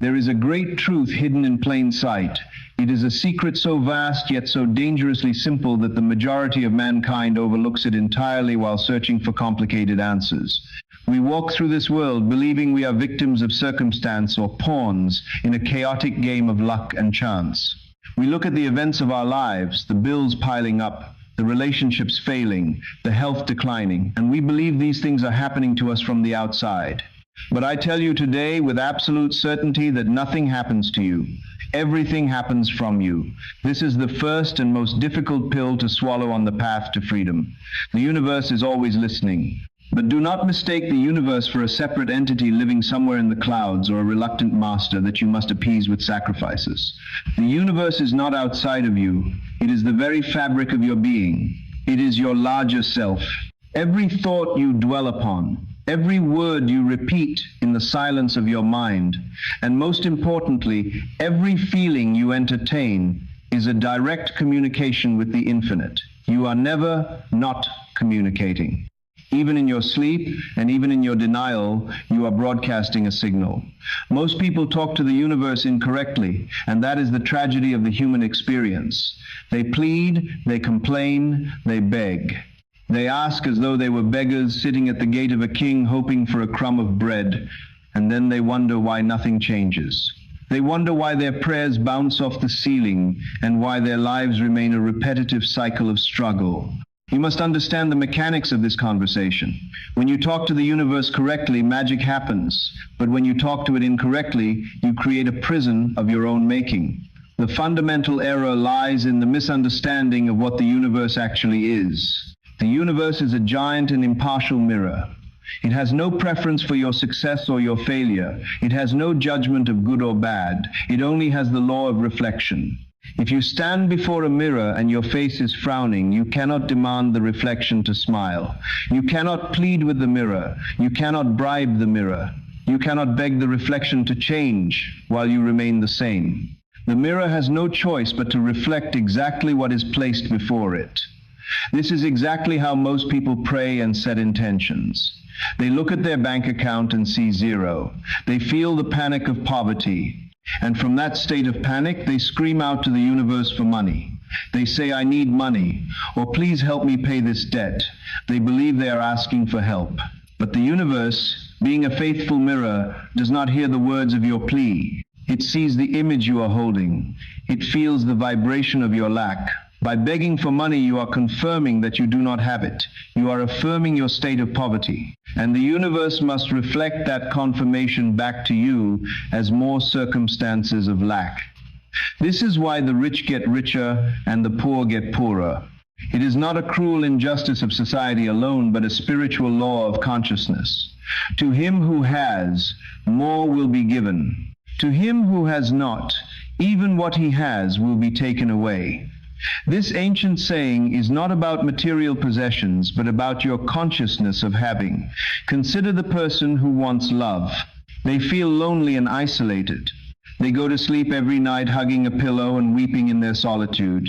There is a great truth hidden in plain sight. It is a secret so vast yet so dangerously simple that the majority of mankind overlooks it entirely while searching for complicated answers. We walk through this world believing we are victims of circumstance or pawns in a chaotic game of luck and chance. We look at the events of our lives, the bills piling up, the relationships failing, the health declining, and we believe these things are happening to us from the outside. But I tell you today with absolute certainty that nothing happens to you. Everything happens from you. This is the first and most difficult pill to swallow on the path to freedom. The universe is always listening. But do not mistake the universe for a separate entity living somewhere in the clouds or a reluctant master that you must appease with sacrifices. The universe is not outside of you. It is the very fabric of your being. It is your larger self. Every thought you dwell upon, every word you repeat in the silence of your mind, and most importantly, every feeling you entertain is a direct communication with the infinite. You are never not communicating. Even in your sleep and even in your denial, you are broadcasting a signal. Most people talk to the universe incorrectly, and that is the tragedy of the human experience. They plead, they complain, they beg. They ask as though they were beggars sitting at the gate of a king hoping for a crumb of bread, and then they wonder why nothing changes. They wonder why their prayers bounce off the ceiling and why their lives remain a repetitive cycle of struggle. You must understand the mechanics of this conversation. When you talk to the universe correctly, magic happens. But when you talk to it incorrectly, you create a prison of your own making. The fundamental error lies in the misunderstanding of what the universe actually is. The universe is a giant and impartial mirror. It has no preference for your success or your failure. It has no judgment of good or bad. It only has the law of reflection. If you stand before a mirror and your face is frowning, you cannot demand the reflection to smile. You cannot plead with the mirror. You cannot bribe the mirror. You cannot beg the reflection to change while you remain the same. The mirror has no choice but to reflect exactly what is placed before it. This is exactly how most people pray and set intentions. They look at their bank account and see zero. They feel the panic of poverty. And from that state of panic, they scream out to the universe for money. They say, "I need money," or "Please help me pay this debt." They believe they are asking for help. But the universe, being a faithful mirror, does not hear the words of your plea. It sees the image you are holding. It feels the vibration of your lack. By begging for money, you are confirming that you do not have it. You are affirming your state of poverty. And the universe must reflect that confirmation back to you as more circumstances of lack. This is why the rich get richer and the poor get poorer. It is not a cruel injustice of society alone, but a spiritual law of consciousness. To him who has, more will be given. To him who has not, even what he has will be taken away. This ancient saying is not about material possessions, but about your consciousness of having. Consider the person who wants love. They feel lonely and isolated. They go to sleep every night hugging a pillow and weeping in their solitude.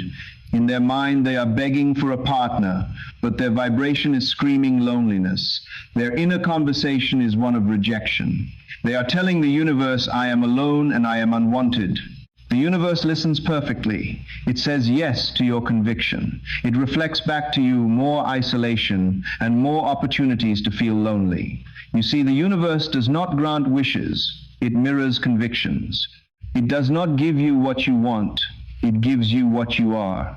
In their mind, they are begging for a partner, but their vibration is screaming loneliness. Their inner conversation is one of rejection. They are telling the universe, "I am alone and I am unwanted." The universe listens perfectly. It says yes to your conviction. It reflects back to you more isolation and more opportunities to feel lonely. You see, the universe does not grant wishes. It mirrors convictions. It does not give you what you want. It gives you what you are.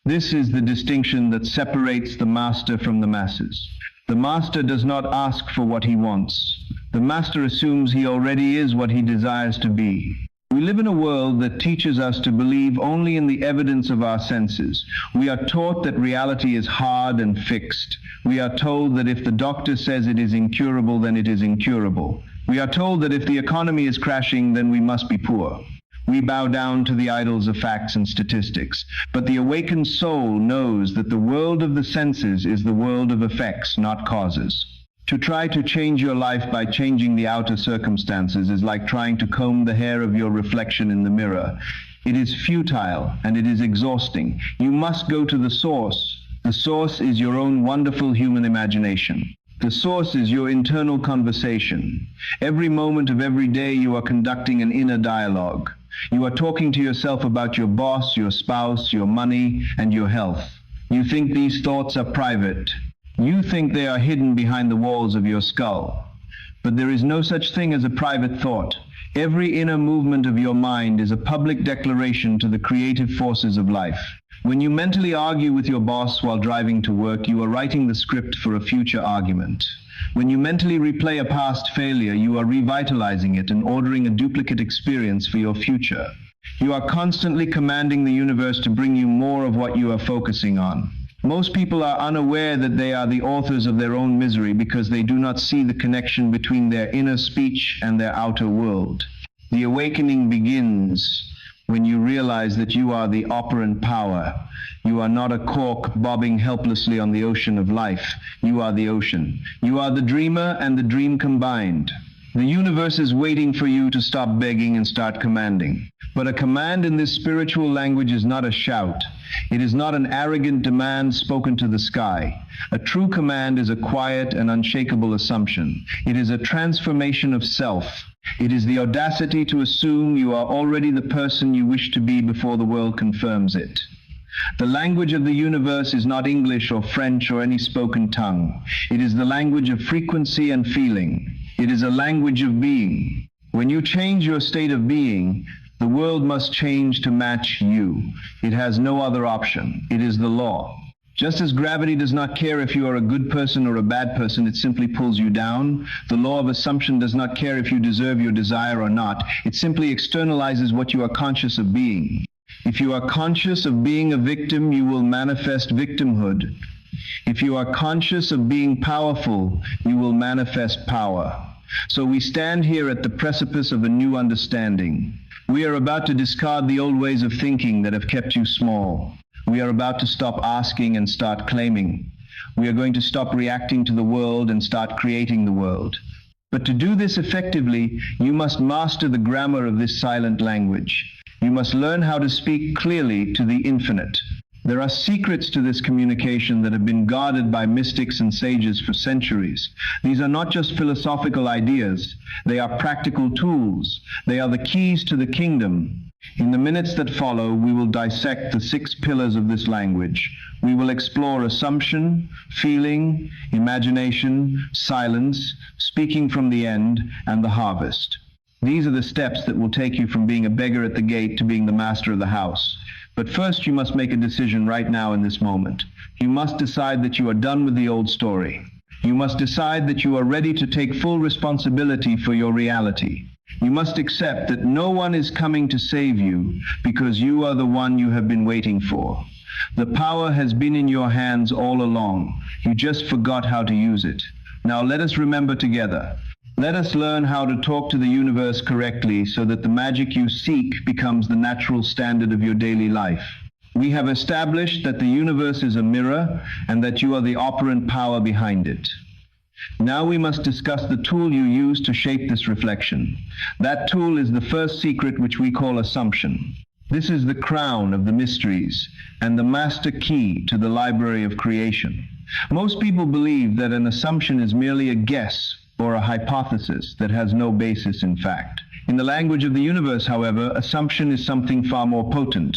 This is the distinction that separates the master from the masses. The master does not ask for what he wants. The master assumes he already is what he desires to be. We live in a world that teaches us to believe only in the evidence of our senses. We are taught that reality is hard and fixed. We are told that if the doctor says it is incurable, then it is incurable. We are told that if the economy is crashing, then we must be poor. We bow down to the idols of facts and statistics. But the awakened soul knows that the world of the senses is the world of effects, not causes. To try to change your life by changing the outer circumstances is like trying to comb the hair of your reflection in the mirror. It is futile and it is exhausting. You must go to the source. The source is your own wonderful human imagination. The source is your internal conversation. Every moment of every day you are conducting an inner dialogue. You are talking to yourself about your boss, your spouse, your money, and your health. You think these thoughts are private. You think they are hidden behind the walls of your skull. But there is no such thing as a private thought. Every inner movement of your mind is a public declaration to the creative forces of life. When you mentally argue with your boss while driving to work, you are writing the script for a future argument. When you mentally replay a past failure, you are revitalizing it and ordering a duplicate experience for your future. You are constantly commanding the universe to bring you more of what you are focusing on. Most people are unaware that they are the authors of their own misery because they do not see the connection between their inner speech and their outer world. The awakening begins when you realize that you are the operant power. You are not a cork bobbing helplessly on the ocean of life. You are the ocean. You are the dreamer and the dream combined. The universe is waiting for you to stop begging and start commanding. But a command in this spiritual language is not a shout. It is not an arrogant demand spoken to the sky. A true command is a quiet and unshakable assumption. It is a transformation of self. It is the audacity to assume you are already the person you wish to be before the world confirms it. The language of the universe is not English or French or any spoken tongue. It is the language of frequency and feeling. It is a language of being. When you change your state of being, the world must change to match you. It has no other option. It is the law. Just as gravity does not care if you are a good person or a bad person, it simply pulls you down. The law of assumption does not care if you deserve your desire or not. It simply externalizes what you are conscious of being. If you are conscious of being a victim, you will manifest victimhood. If you are conscious of being powerful, you will manifest power. So we stand here at the precipice of a new understanding. We are about to discard the old ways of thinking that have kept you small. We are about to stop asking and start claiming. We are going to stop reacting to the world and start creating the world. But to do this effectively, you must master the grammar of this silent language. You must learn how to speak clearly to the infinite. There are secrets to this communication that have been guarded by mystics and sages for centuries. These are not just philosophical ideas. They are practical tools. They are the keys to the kingdom. In the minutes that follow, we will dissect the 6 pillars of this language. We will explore assumption, feeling, imagination, silence, speaking from the end, and the harvest. These are the steps that will take you from being a beggar at the gate to being the master of the house. But first, you must make a decision right now in this moment. You must decide that you are done with the old story. You must decide that you are ready to take full responsibility for your reality. You must accept that no one is coming to save you because you are the one you have been waiting for. The power has been in your hands all along. You just forgot how to use it. Now let us remember together. Let us learn how to talk to the universe correctly so that the magic you seek becomes the natural standard of your daily life. We have established that the universe is a mirror and that you are the operant power behind it. Now we must discuss the tool you use to shape this reflection. That tool is the first secret, which we call assumption. This is the crown of the mysteries and the master key to the library of creation. Most people believe that an assumption is merely a guess or a hypothesis that has no basis in fact. In the language of the universe, however, assumption is something far more potent.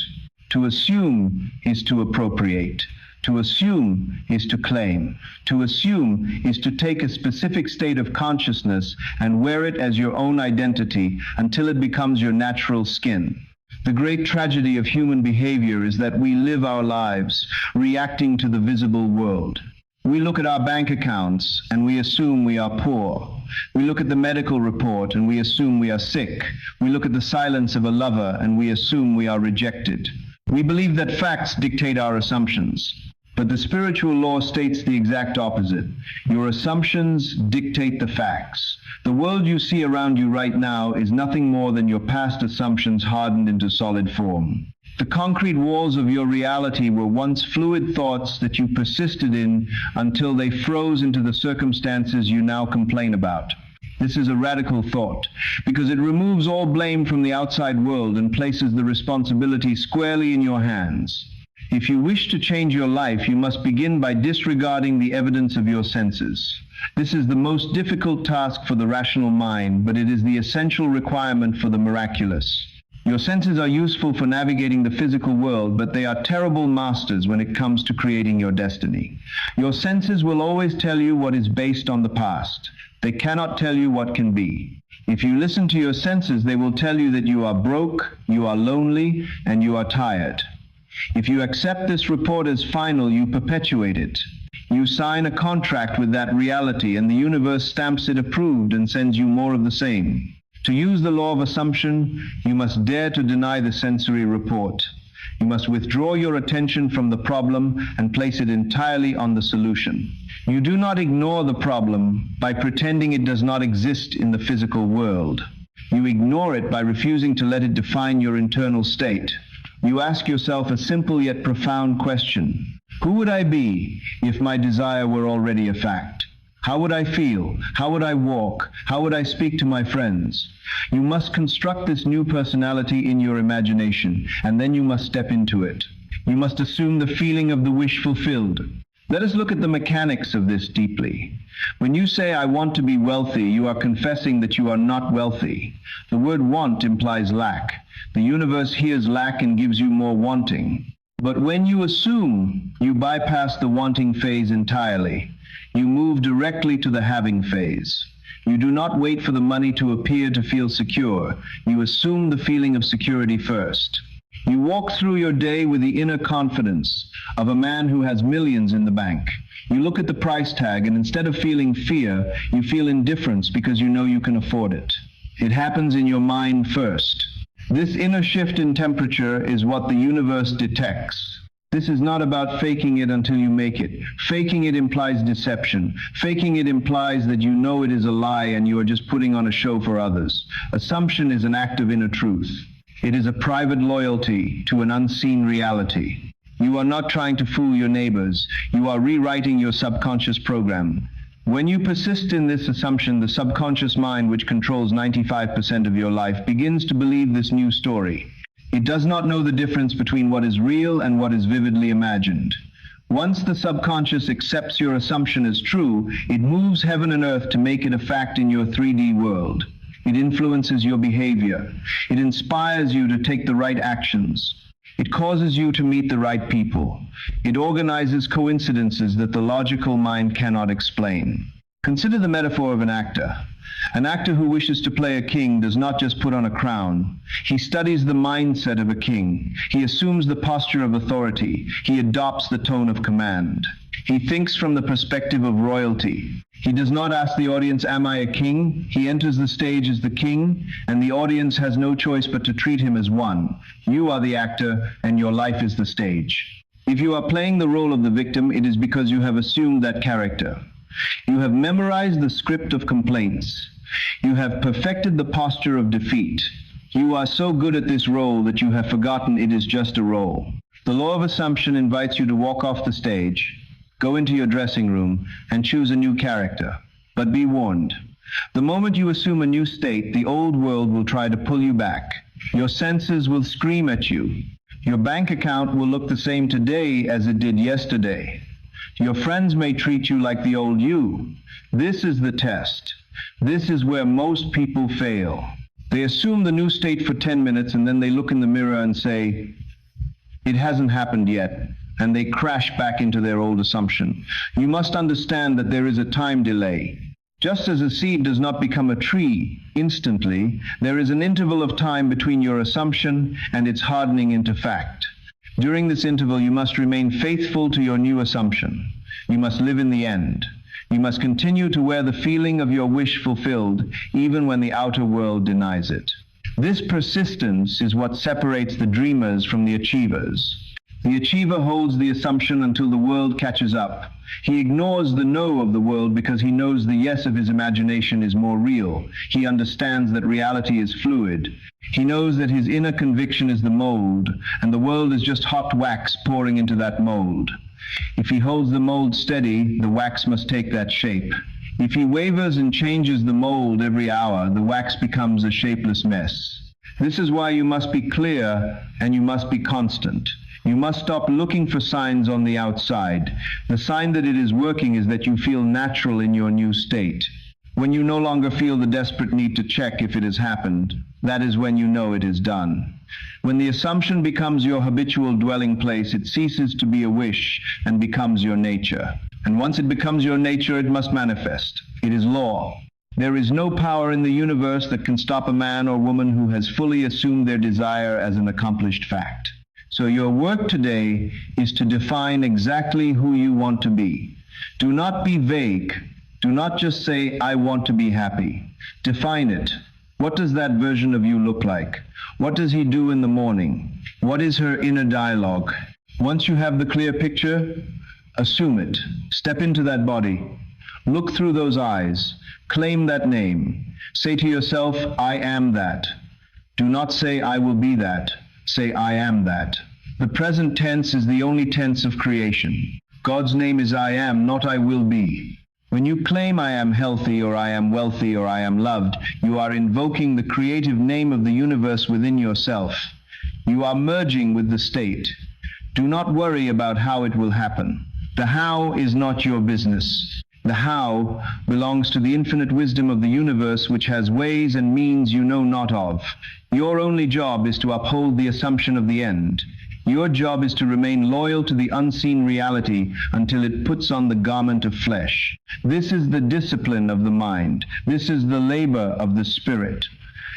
To assume is to appropriate. To assume is to claim. To assume is to take a specific state of consciousness and wear it as your own identity until it becomes your natural skin. The great tragedy of human behavior is that we live our lives reacting to the visible world. We look at our bank accounts and we assume we are poor. We look at the medical report and we assume we are sick. We look at the silence of a lover and we assume we are rejected. We believe that facts dictate our assumptions. But the spiritual law states the exact opposite. Your assumptions dictate the facts. The world you see around you right now is nothing more than your past assumptions hardened into solid form. The concrete walls of your reality were once fluid thoughts that you persisted in until they froze into the circumstances you now complain about. This is a radical thought, because it removes all blame from the outside world and places the responsibility squarely in your hands. If you wish to change your life, you must begin by disregarding the evidence of your senses. This is the most difficult task for the rational mind, but it is the essential requirement for the miraculous. Your senses are useful for navigating the physical world, but they are terrible masters when it comes to creating your destiny. Your senses will always tell you what is based on the past. They cannot tell you what can be. If you listen to your senses, they will tell you that you are broke, you are lonely, and you are tired. If you accept this report as final, you perpetuate it. You sign a contract with that reality, and the universe stamps it approved and sends you more of the same. To use the law of assumption, you must dare to deny the sensory report. You must withdraw your attention from the problem and place it entirely on the solution. You do not ignore the problem by pretending it does not exist in the physical world. You ignore it by refusing to let it define your internal state. You ask yourself a simple yet profound question. Who would I be if my desire were already a fact? How would I feel? How would I walk? How would I speak to my friends? You must construct this new personality in your imagination, and then you must step into it. You must assume the feeling of the wish fulfilled. Let us look at the mechanics of this deeply. When you say, "I want to be wealthy," you are confessing that you are not wealthy. The word want implies lack. The universe hears lack and gives you more wanting. But when you assume, you bypass the wanting phase entirely. You move directly to the having phase. You do not wait for the money to appear to feel secure. You assume the feeling of security first. You walk through your day with the inner confidence of a man who has millions in the bank. You look at the price tag, and instead of feeling fear, you feel indifference because you know you can afford it. It happens in your mind first. This inner shift in temperature is what the universe detects. This is not about faking it until you make it. Faking it implies deception. Faking it implies that you know it is a lie and you are just putting on a show for others. Assumption is an act of inner truth. It is a private loyalty to an unseen reality. You are not trying to fool your neighbors. You are rewriting your subconscious program. When you persist in this assumption, the subconscious mind, which controls 95% of your life, begins to believe this new story. It does not know the difference between what is real and what is vividly imagined. Once the subconscious accepts your assumption as true, it moves heaven and earth to make it a fact in your 3D world. It influences your behavior. It inspires you to take the right actions. It causes you to meet the right people. It organizes coincidences that the logical mind cannot explain. Consider the metaphor of an actor. An actor who wishes to play a king does not just put on a crown. He studies the mindset of a king. He assumes the posture of authority. He adopts the tone of command. He thinks from the perspective of royalty. He does not ask the audience, "Am I a king?" He enters the stage as the king, and the audience has no choice but to treat him as one. You are the actor, and your life is the stage. If you are playing the role of the victim, it is because you have assumed that character. You have memorized the script of complaints. You have perfected the posture of defeat. You are so good at this role that you have forgotten it is just a role. The law of assumption invites you to walk off the stage, go into your dressing room, and choose a new character. But be warned. The moment you assume a new state, the old world will try to pull you back. Your senses will scream at you. Your bank account will look the same today as it did yesterday. Your friends may treat you like the old you. This is the test. This is where most people fail. They assume the new state for 10 minutes and then they look in the mirror and say, "It hasn't happened yet," and they crash back into their old assumption. You must understand that there is a time delay. Just as a seed does not become a tree instantly, there is an interval of time between your assumption and its hardening into fact. During this interval, you must remain faithful to your new assumption. You must live in the end. You must continue to wear the feeling of your wish fulfilled, even when the outer world denies it. This persistence is what separates the dreamers from the achievers. The achiever holds the assumption until the world catches up. He ignores the no of the world because he knows the yes of his imagination is more real. He understands that reality is fluid. He knows that his inner conviction is the mold, and the world is just hot wax pouring into that mold. If he holds the mold steady, the wax must take that shape. If he wavers and changes the mold every hour, the wax becomes a shapeless mess. This is why you must be clear and you must be constant. You must stop looking for signs on the outside. The sign that it is working is that you feel natural in your new state. When you no longer feel the desperate need to check if it has happened, that is when you know it is done. When the assumption becomes your habitual dwelling place, it ceases to be a wish and becomes your nature. And once it becomes your nature, it must manifest. It is law. There is no power in the universe that can stop a man or woman who has fully assumed their desire as an accomplished fact. So your work today is to define exactly who you want to be. Do not be vague. Do not just say, I want to be happy. Define it. What does that version of you look like? What does he do in the morning? What is her inner dialogue? Once you have the clear picture, assume it. Step into that body. Look through those eyes. Claim that name. Say to yourself, I am that. Do not say, I will be that. Say, I am that. The present tense is the only tense of creation. God's name is I am, not I will be. When you claim I am healthy, or I am wealthy, or I am loved, you are invoking the creative name of the universe within yourself. You are merging with the state. Do not worry about how it will happen. The how is not your business. The how belongs to the infinite wisdom of the universe, which has ways and means you know not of. Your only job is to uphold the assumption of the end. Your job is to remain loyal to the unseen reality until it puts on the garment of flesh. This is the discipline of the mind. This is the labor of the spirit.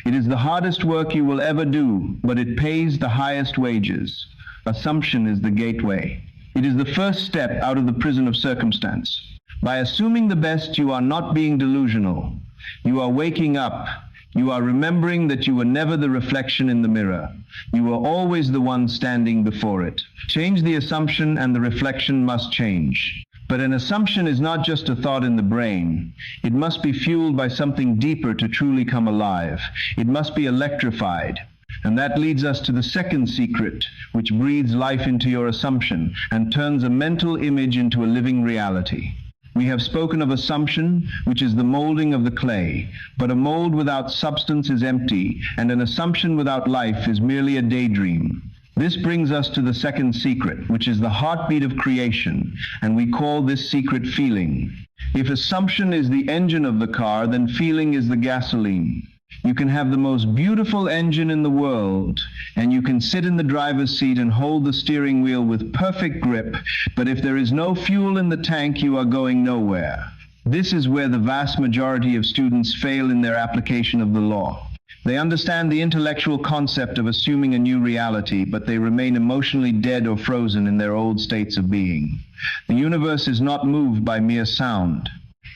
It is the hardest work you will ever do, but it pays the highest wages. Assumption is the gateway. It is the first step out of the prison of circumstance. By assuming the best, you are not being delusional. You are waking up. You are remembering that you were never the reflection in the mirror. You were always the one standing before it. Change the assumption and the reflection must change. But an assumption is not just a thought in the brain. It must be fueled by something deeper to truly come alive. It must be electrified. And that leads us to the second secret, which breathes life into your assumption and turns a mental image into a living reality. We have spoken of assumption, which is the molding of the clay, but a mold without substance is empty, and an assumption without life is merely a daydream. This brings us to the second secret, which is the heartbeat of creation, and we call this secret feeling. If assumption is the engine of the car, then feeling is the gasoline. You can have the most beautiful engine in the world, and you can sit in the driver's seat and hold the steering wheel with perfect grip, but if there is no fuel in the tank, you are going nowhere. This is where the vast majority of students fail in their application of the law. They understand the intellectual concept of assuming a new reality, but they remain emotionally dead or frozen in their old states of being. The universe is not moved by mere sound.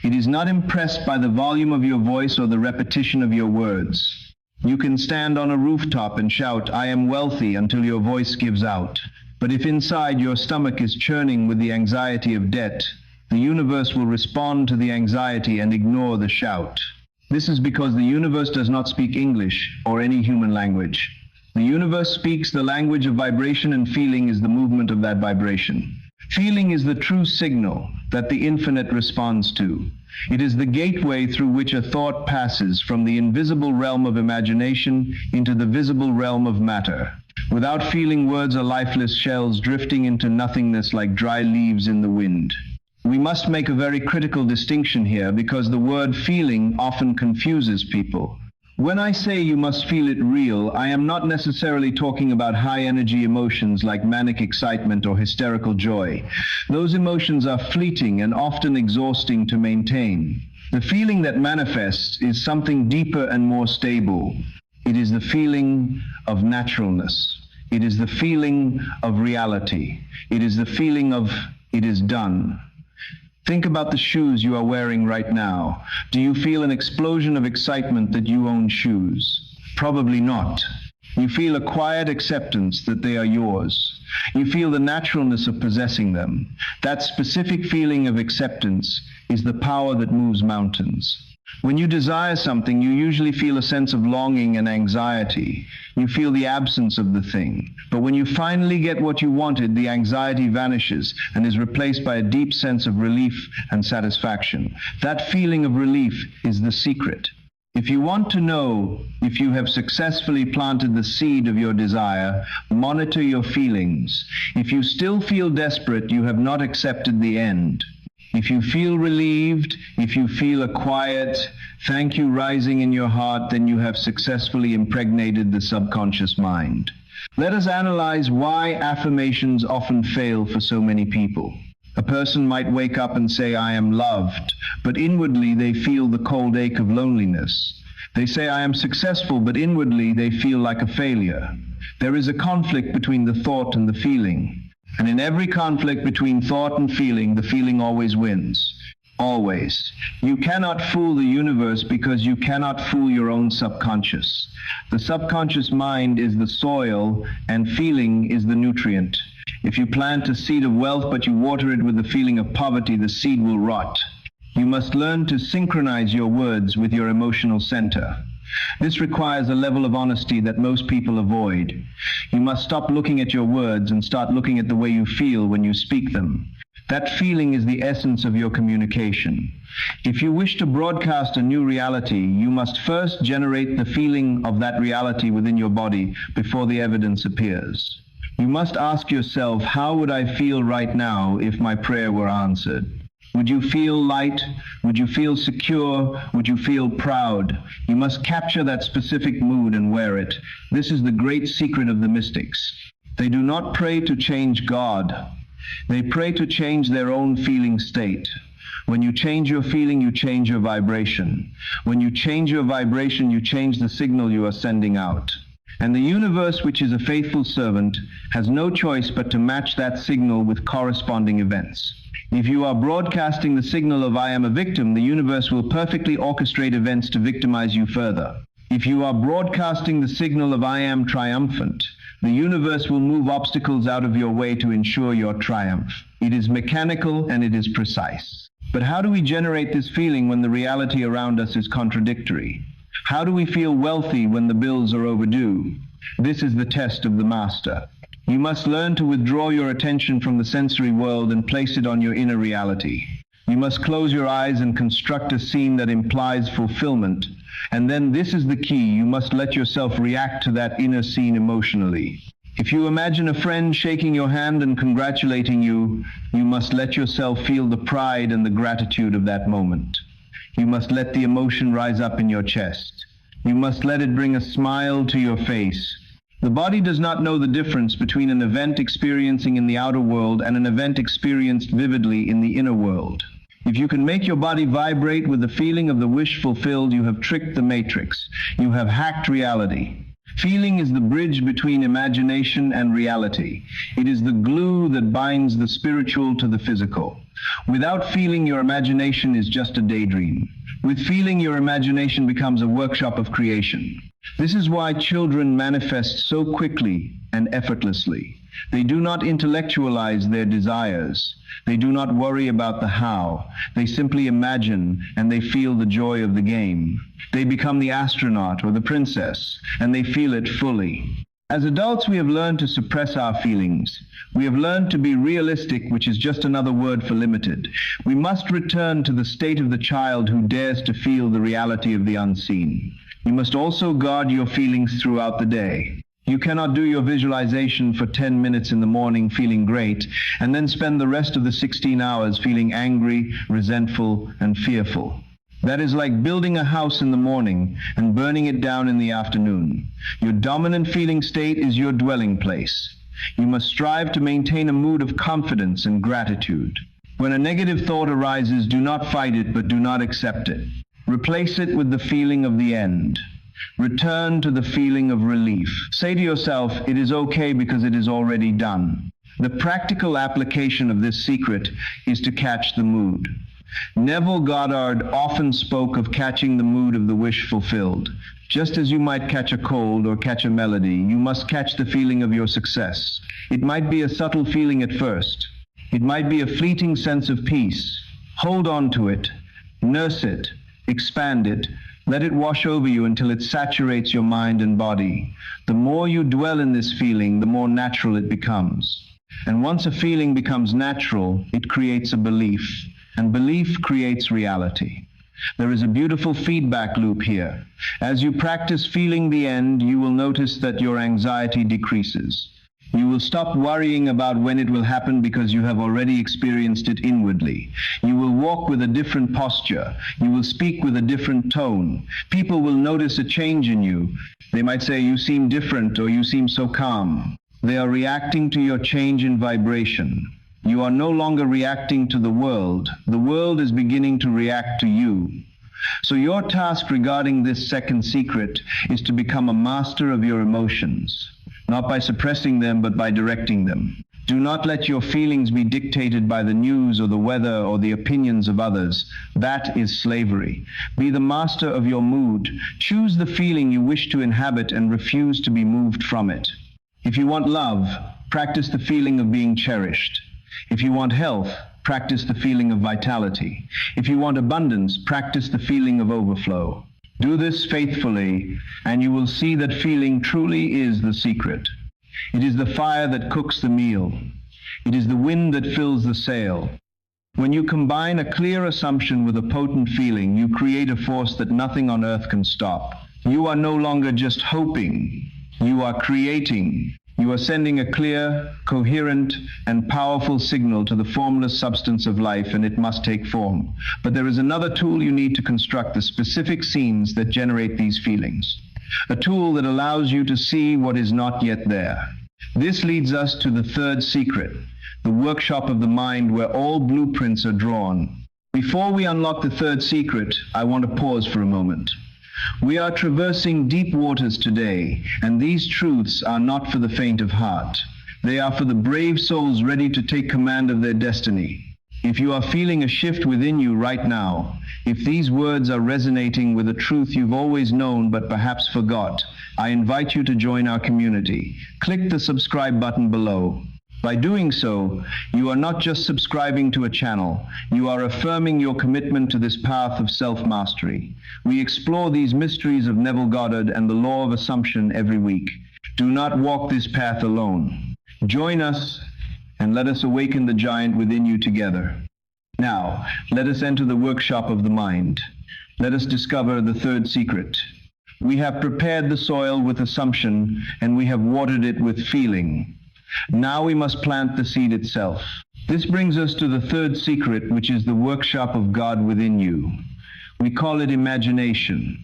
It is not impressed by the volume of your voice or the repetition of your words. You can stand on a rooftop and shout, I am wealthy, until your voice gives out. But if inside your stomach is churning with the anxiety of debt, the universe will respond to the anxiety and ignore the shout. This is because the universe does not speak English or any human language. The universe speaks the language of vibration, and feeling is the movement of that vibration. Feeling is the true signal that the infinite responds to. It is the gateway through which a thought passes from the invisible realm of imagination into the visible realm of matter. Without feeling, words are lifeless shells drifting into nothingness like dry leaves in the wind. We must make a very critical distinction here, because the word feeling often confuses people. When I say you must feel it real, I am not necessarily talking about high-energy emotions like manic excitement or hysterical joy. Those emotions are fleeting and often exhausting to maintain. The feeling that manifests is something deeper and more stable. It is the feeling of naturalness. It is the feeling of reality. It is the feeling of it is done. Think about the shoes you are wearing right now. Do you feel an explosion of excitement that you own shoes? Probably not. You feel a quiet acceptance that they are yours. You feel the naturalness of possessing them. That specific feeling of acceptance is the power that moves mountains. When you desire something, you usually feel a sense of longing and anxiety. You feel the absence of the thing. But when you finally get what you wanted, the anxiety vanishes and is replaced by a deep sense of relief and satisfaction. That feeling of relief is the secret. If you want to know if you have successfully planted the seed of your desire, monitor your feelings. If you still feel desperate, you have not accepted the end. If you feel relieved, if you feel a quiet thank you rising in your heart, then you have successfully impregnated the subconscious mind. Let us analyze why affirmations often fail for so many people. A person might wake up and say, I am loved, but inwardly they feel the cold ache of loneliness. They say, I am successful, but inwardly they feel like a failure. There is a conflict between the thought and the feeling. And in every conflict between thought and feeling, the feeling always wins. Always. You cannot fool the universe because you cannot fool your own subconscious. The subconscious mind is the soil and feeling is the nutrient. If you plant a seed of wealth but you water it with the feeling of poverty, the seed will rot. You must learn to synchronize your words with your emotional center. This requires a level of honesty that most people avoid. You must stop looking at your words and start looking at the way you feel when you speak them. That feeling is the essence of your communication. If you wish to broadcast a new reality, you must first generate the feeling of that reality within your body before the evidence appears. You must ask yourself, how would I feel right now if my prayer were answered? Would you feel light? Would you feel secure? Would you feel proud? You must capture that specific mood and wear it. This is the great secret of the mystics. They do not pray to change God. They pray to change their own feeling state. When you change your feeling, you change your vibration. When you change your vibration, you change the signal you are sending out. And the universe, which is a faithful servant, has no choice but to match that signal with corresponding events. If you are broadcasting the signal of I am a victim, the universe will perfectly orchestrate events to victimize you further. If you are broadcasting the signal of I am triumphant, the universe will move obstacles out of your way to ensure your triumph. It is mechanical and it is precise. But how do we generate this feeling when the reality around us is contradictory? How do we feel wealthy when the bills are overdue? This is the test of the master. You must learn to withdraw your attention from the sensory world and place it on your inner reality. You must close your eyes and construct a scene that implies fulfillment. And then this is the key, you must let yourself react to that inner scene emotionally. If you imagine a friend shaking your hand and congratulating you, you must let yourself feel the pride and the gratitude of that moment. You must let the emotion rise up in your chest. You must let it bring a smile to your face. The body does not know the difference between an event experiencing in the outer world and an event experienced vividly in the inner world. If you can make your body vibrate with the feeling of the wish fulfilled, you have tricked the matrix. You have hacked reality. Feeling is the bridge between imagination and reality. It is the glue that binds the spiritual to the physical. Without feeling, your imagination is just a daydream. With feeling, your imagination becomes a workshop of creation. This is why children manifest so quickly and effortlessly. They do not intellectualize their desires. They do not worry about the how. They simply imagine and they feel the joy of the game. They become the astronaut or the princess, and they feel it fully. As adults, we have learned to suppress our feelings. We have learned to be realistic, which is just another word for limited. We must return to the state of the child who dares to feel the reality of the unseen. You must also guard your feelings throughout the day. You cannot do your visualization for 10 minutes in the morning feeling great, and then spend the rest of the 16 hours feeling angry, resentful, and fearful. That is like building a house in the morning and burning it down in the afternoon. Your dominant feeling state is your dwelling place. You must strive to maintain a mood of confidence and gratitude. When a negative thought arises, do not fight it, but do not accept it. Replace it with the feeling of the end. Return to the feeling of relief. Say to yourself, it is okay because it is already done. The practical application of this secret is to catch the mood. Neville Goddard often spoke of catching the mood of the wish fulfilled. Just as you might catch a cold or catch a melody, you must catch the feeling of your success. It might be a subtle feeling at first. It might be a fleeting sense of peace. Hold on to it, nurse it, expand it. Let it wash over you until it saturates your mind and body. The more you dwell in this feeling, the more natural it becomes. And once a feeling becomes natural, it creates a belief, and belief creates reality. There is a beautiful feedback loop here. As you practice feeling the end, you will notice that your anxiety decreases. You will stop worrying about when it will happen because you have already experienced it inwardly. You will walk with a different posture. You will speak with a different tone. People will notice a change in you. They might say, "You seem different," or "You seem so calm." They are reacting to your change in vibration. You are no longer reacting to the world. The world is beginning to react to you. So your task regarding this second secret is to become a master of your emotions, not by suppressing them, but by directing them. Do not let your feelings be dictated by the news or the weather or the opinions of others. That is slavery. Be the master of your mood. Choose the feeling you wish to inhabit and refuse to be moved from it. If you want love, practice the feeling of being cherished. If you want health, practice the feeling of vitality. If you want abundance, practice the feeling of overflow. Do this faithfully, and you will see that feeling truly is the secret. It is the fire that cooks the meal. It is the wind that fills the sail. When you combine a clear assumption with a potent feeling, you create a force that nothing on earth can stop. You are no longer just hoping. You are creating. You are sending a clear, coherent, and powerful signal to the formless substance of life, and it must take form. But there is another tool you need to construct the specific scenes that generate these feelings. A tool that allows you to see what is not yet there. This leads us to the third secret, the workshop of the mind where all blueprints are drawn. Before we unlock the third secret, I want to pause for a moment. We are traversing deep waters today, and these truths are not for the faint of heart. They are for the brave souls ready to take command of their destiny. If you are feeling a shift within you right now, if these words are resonating with a truth you've always known but perhaps forgot, I invite you to join our community. Click the subscribe button below. By doing so, you are not just subscribing to a channel, you are affirming your commitment to this path of self-mastery. We explore these mysteries of Neville Goddard and the law of assumption every week. Do not walk this path alone. Join us and let us awaken the giant within you together. Now, let us enter the workshop of the mind. Let us discover the third secret. We have prepared the soil with assumption, and we have watered it with feeling. Now we must plant the seed itself. This brings us to the third secret, which is the workshop of God within you. We call it imagination.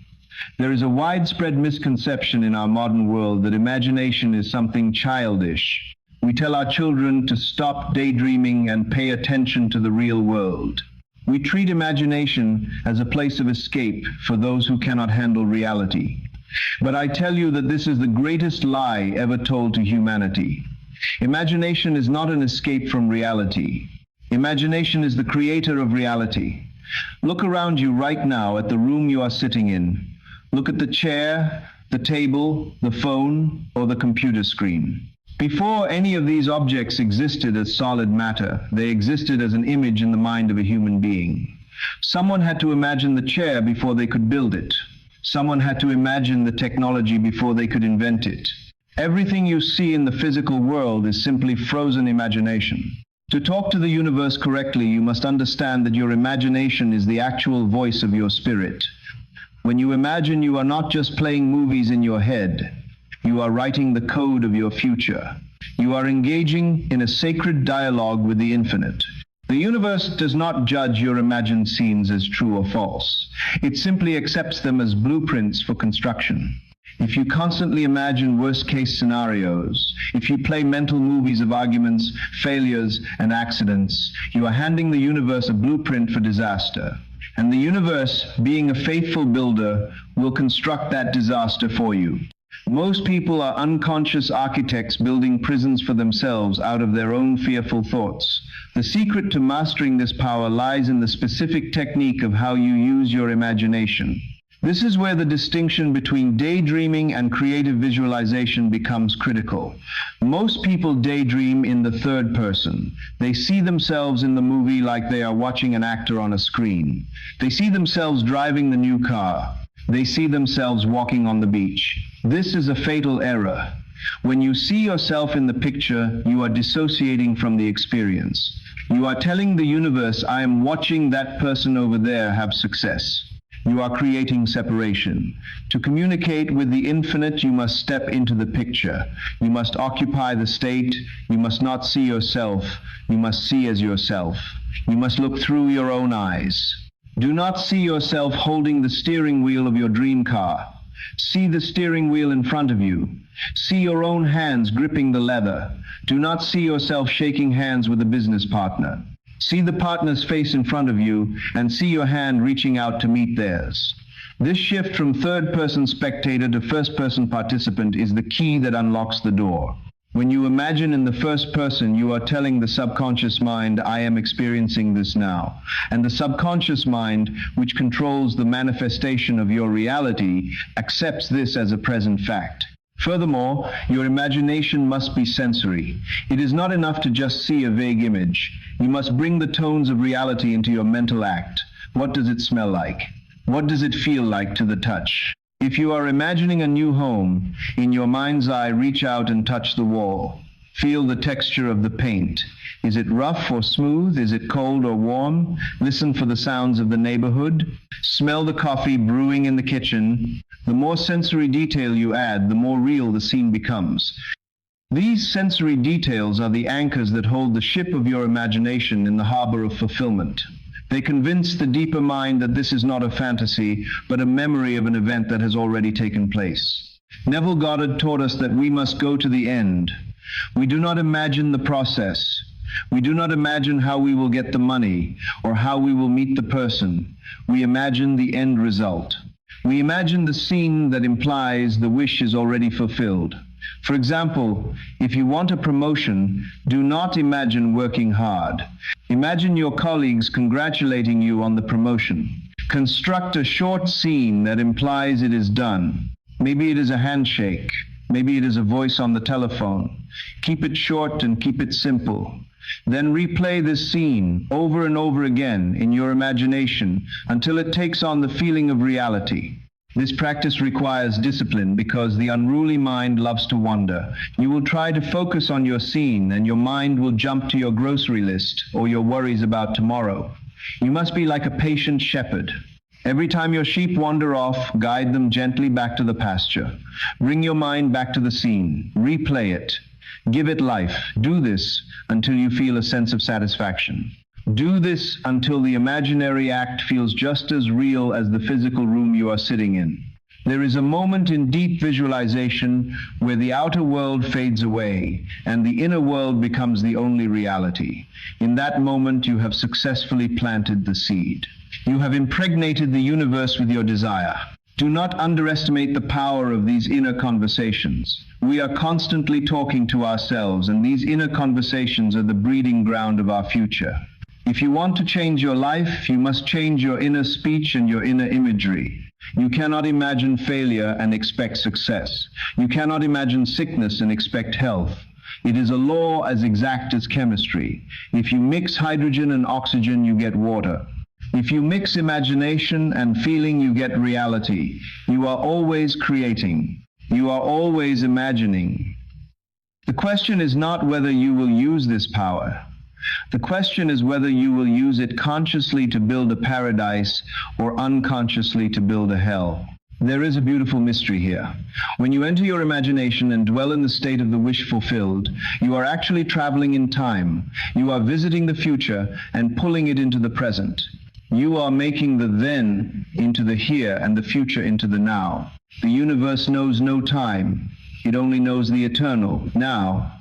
There is a widespread misconception in our modern world that imagination is something childish. We tell our children to stop daydreaming and pay attention to the real world. We treat imagination as a place of escape for those who cannot handle reality. But I tell you that this is the greatest lie ever told to humanity. Imagination is not an escape from reality. Imagination is the creator of reality. Look around you right now at the room you are sitting in. Look at the chair, the table, the phone, or the computer screen. Before any of these objects existed as solid matter, they existed as an image in the mind of a human being. Someone had to imagine the chair before they could build it. Someone had to imagine the technology before they could invent it. Everything you see in the physical world is simply frozen imagination. To talk to the universe correctly, you must understand that your imagination is the actual voice of your spirit. When you imagine, you are not just playing movies in your head. You are writing the code of your future. You are engaging in a sacred dialogue with the infinite. The universe does not judge your imagined scenes as true or false. It simply accepts them as blueprints for construction. If you constantly imagine worst-case scenarios, if you play mental movies of arguments, failures, and accidents, you are handing the universe a blueprint for disaster. And the universe, being a faithful builder, will construct that disaster for you. Most people are unconscious architects building prisons for themselves out of their own fearful thoughts. The secret to mastering this power lies in the specific technique of how you use your imagination. This is where the distinction between daydreaming and creative visualization becomes critical. Most people daydream in the third person. They see themselves in the movie like they are watching an actor on a screen. They see themselves driving the new car. They see themselves walking on the beach. This is a fatal error. When you see yourself in the picture, you are dissociating from the experience. You are telling the universe, I am watching that person over there have success. You are creating separation. To communicate with the infinite, you must step into the picture. You must occupy the state. You must not see yourself. You must see as yourself. You must look through your own eyes. Do not see yourself holding the steering wheel of your dream car. See the steering wheel in front of you. See your own hands gripping the leather. Do not see yourself shaking hands with a business partner. See the partner's face in front of you and see your hand reaching out to meet theirs. This shift from third-person spectator to first-person participant is the key that unlocks the door. When you imagine in the first person, you are telling the subconscious mind, I am experiencing this now. And the subconscious mind, which controls the manifestation of your reality, accepts this as a present fact. Furthermore, your imagination must be sensory. It is not enough to just see a vague image. You must bring the tones of reality into your mental act. What does it smell like? What does it feel like to the touch? If you are imagining a new home, in your mind's eye, reach out and touch the wall. Feel the texture of the paint. Is it rough or smooth? Is it cold or warm? Listen for the sounds of the neighborhood. Smell the coffee brewing in the kitchen. The more sensory detail you add, the more real the scene becomes. These sensory details are the anchors that hold the ship of your imagination in the harbor of fulfillment. They convince the deeper mind that this is not a fantasy, but a memory of an event that has already taken place. Neville Goddard taught us that we must go to the end. We do not imagine the process. We do not imagine how we will get the money or how we will meet the person. We imagine the end result. We imagine the scene that implies the wish is already fulfilled. For example, if you want a promotion, do not imagine working hard. Imagine your colleagues congratulating you on the promotion. Construct a short scene that implies it is done. Maybe it is a handshake. Maybe it is a voice on the telephone. Keep it short and keep it simple. Then replay this scene over and over again in your imagination until it takes on the feeling of reality. This practice requires discipline because the unruly mind loves to wander. You will try to focus on your scene and your mind will jump to your grocery list or your worries about tomorrow. You must be like a patient shepherd. Every time your sheep wander off, guide them gently back to the pasture. Bring your mind back to the scene. Replay it. Give it life. Do this until you feel a sense of satisfaction. Do this until the imaginary act feels just as real as the physical room you are sitting in. There is a moment in deep visualization where the outer world fades away and the inner world becomes the only reality. In that moment, you have successfully planted the seed. You have impregnated the universe with your desire. Do not underestimate the power of these inner conversations. We are constantly talking to ourselves, and these inner conversations are the breeding ground of our future. If you want to change your life, you must change your inner speech and your inner imagery. You cannot imagine failure and expect success. You cannot imagine sickness and expect health. It is a law as exact as chemistry. If you mix hydrogen and oxygen, you get water. If you mix imagination and feeling, you get reality. You are always creating. You are always imagining. The question is not whether you will use this power. The question is whether you will use it consciously to build a paradise or unconsciously to build a hell. There is a beautiful mystery here. When you enter your imagination and dwell in the state of the wish fulfilled, you are actually traveling in time. You are visiting the future and pulling it into the present. You are making the then into the here and the future into the now. The universe knows no time. It only knows the eternal, now.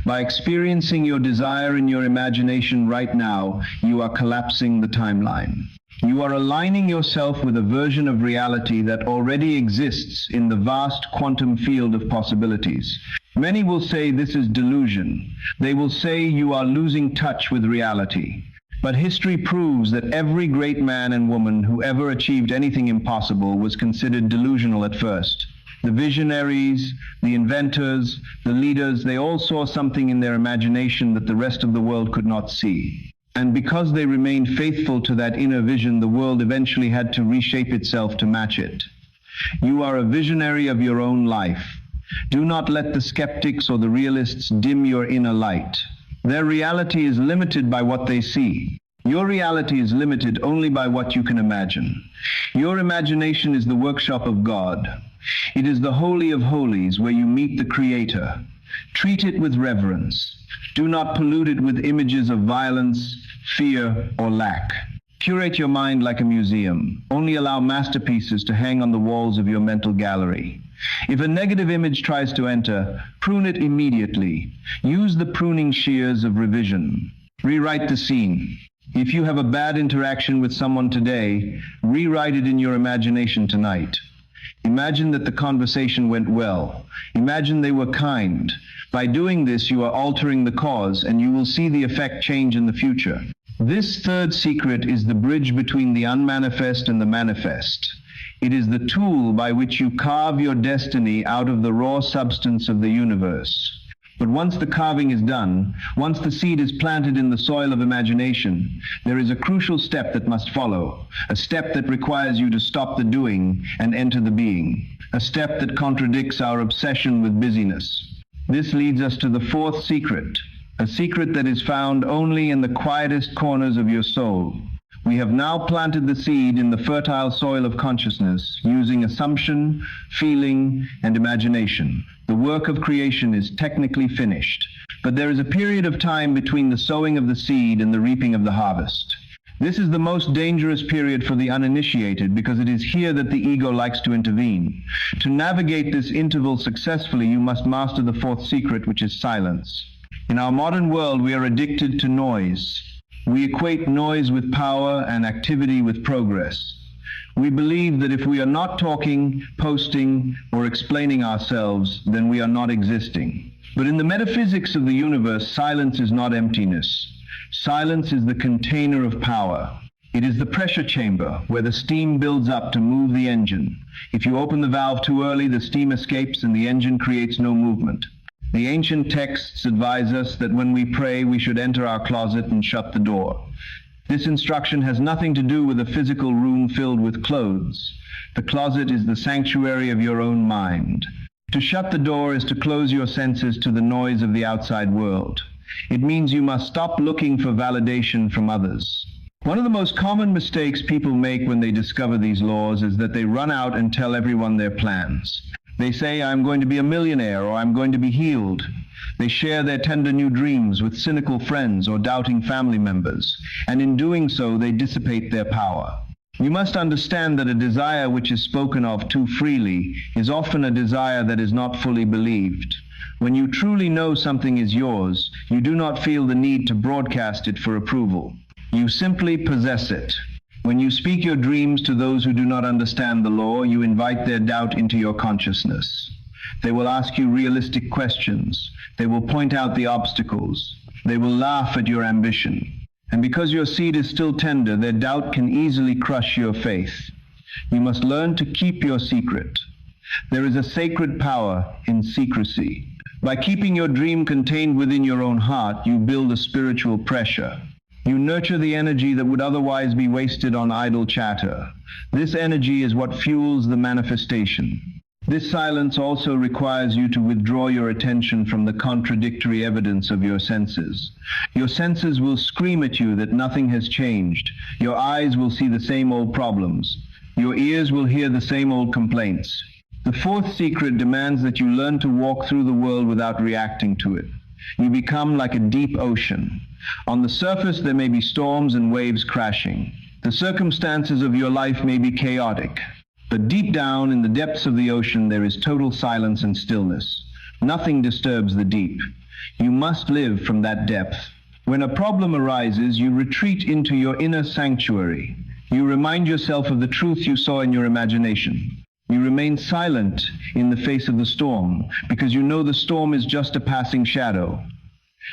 By experiencing your desire in your imagination right now, you are collapsing the timeline. You are aligning yourself with a version of reality that already exists in the vast quantum field of possibilities. Many will say this is delusion. They will say you are losing touch with reality. But history proves that every great man and woman who ever achieved anything impossible was considered delusional at first. The visionaries, the inventors, the leaders, they all saw something in their imagination that the rest of the world could not see. And because they remained faithful to that inner vision, the world eventually had to reshape itself to match it. You are a visionary of your own life. Do not let the skeptics or the realists dim your inner light. Their reality is limited by what they see. Your reality is limited only by what you can imagine. Your imagination is the workshop of God. It is the Holy of Holies where you meet the Creator. Treat it with reverence. Do not pollute it with images of violence, fear, or lack. Curate your mind like a museum. Only allow masterpieces to hang on the walls of your mental gallery. If a negative image tries to enter, prune it immediately. Use the pruning shears of revision. Rewrite the scene. If you have a bad interaction with someone today, rewrite it in your imagination tonight. Imagine that the conversation went well. Imagine they were kind. By doing this, you are altering the cause, and you will see the effect change in the future. This third secret is the bridge between the unmanifest and the manifest. It is the tool by which you carve your destiny out of the raw substance of the universe. But once the carving is done, once the seed is planted in the soil of imagination, there is a crucial step that must follow, a step that requires you to stop the doing and enter the being, a step that contradicts our obsession with busyness. This leads us to the fourth secret, a secret that is found only in the quietest corners of your soul. We have now planted the seed in the fertile soil of consciousness using assumption, feeling, and imagination. The work of creation is technically finished, but there is a period of time between the sowing of the seed and the reaping of the harvest. This is the most dangerous period for the uninitiated because it is here that the ego likes to intervene. To navigate this interval successfully, you must master the fourth secret, which is silence. In our modern world, we are addicted to noise. We equate noise with power and activity with progress. We believe that if we are not talking, posting, or explaining ourselves, then we are not existing. But in the metaphysics of the universe, silence is not emptiness. Silence is the container of power. It is the pressure chamber where the steam builds up to move the engine. If you open the valve too early, the steam escapes and the engine creates no movement. The ancient texts advise us that when we pray, we should enter our closet and shut the door. This instruction has nothing to do with a physical room filled with clothes. The closet is the sanctuary of your own mind. To shut the door is to close your senses to the noise of the outside world. It means you must stop looking for validation from others. One of the most common mistakes people make when they discover these laws is that they run out and tell everyone their plans. They say, I'm going to be a millionaire, or I'm going to be healed. They share their tender new dreams with cynical friends or doubting family members, and in doing so, they dissipate their power. You must understand that a desire which is spoken of too freely is often a desire that is not fully believed. When you truly know something is yours, you do not feel the need to broadcast it for approval. You simply possess it. When you speak your dreams to those who do not understand the law, you invite their doubt into your consciousness. They will ask you realistic questions. They will point out the obstacles. They will laugh at your ambition. And because your seed is still tender, their doubt can easily crush your faith. You must learn to keep your secret. There is a sacred power in secrecy. By keeping your dream contained within your own heart, you build a spiritual pressure. You nurture the energy that would otherwise be wasted on idle chatter. This energy is what fuels the manifestation. This silence also requires you to withdraw your attention from the contradictory evidence of your senses. Your senses will scream at you that nothing has changed. Your eyes will see the same old problems. Your ears will hear the same old complaints. The fourth secret demands that you learn to walk through the world without reacting to it. You become like a deep ocean. On the surface, there may be storms and waves crashing. The circumstances of your life may be chaotic. But deep down in the depths of the ocean, there is total silence and stillness. Nothing disturbs the deep. You must live from that depth. When a problem arises, you retreat into your inner sanctuary. You remind yourself of the truth you saw in your imagination. You remain silent in the face of the storm because you know the storm is just a passing shadow.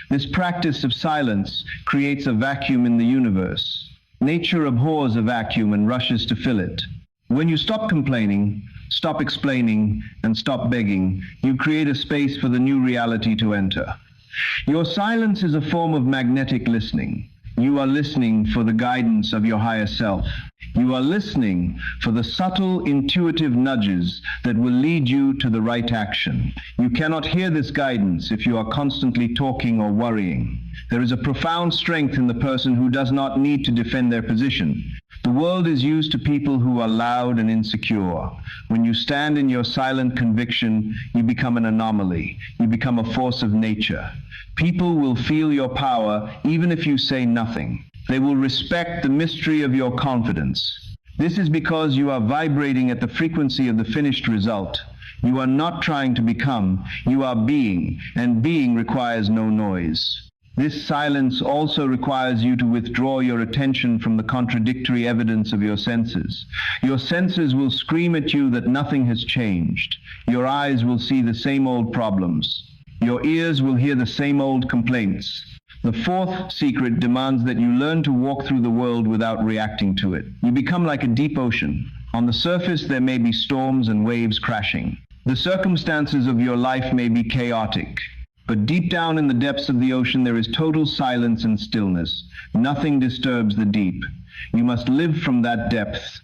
This practice of silence creates a vacuum in the universe. Nature abhors a vacuum and rushes to fill it. When you stop complaining, stop explaining, and stop begging, you create a space for the new reality to enter. Your silence is a form of magnetic listening. You are listening for the guidance of your higher self. You are listening for the subtle, intuitive nudges that will lead you to the right action. You cannot hear this guidance if you are constantly talking or worrying. There is a profound strength in the person who does not need to defend their position. The world is used to people who are loud and insecure. When you stand in your silent conviction, you become an anomaly. You become a force of nature. People will feel your power even if you say nothing. They will respect the mystery of your confidence. This is because you are vibrating at the frequency of the finished result. You are not trying to become, you are being, and being requires no noise. This silence also requires you to withdraw your attention from the contradictory evidence of your senses. Your senses will scream at you that nothing has changed. Your eyes will see the same old problems. Your ears will hear the same old complaints. The fourth secret demands that you learn to walk through the world without reacting to it. You become like a deep ocean. On the surface, there may be storms and waves crashing. The circumstances of your life may be chaotic. But deep down in the depths of the ocean, there is total silence and stillness. Nothing disturbs the deep. You must live from that depth.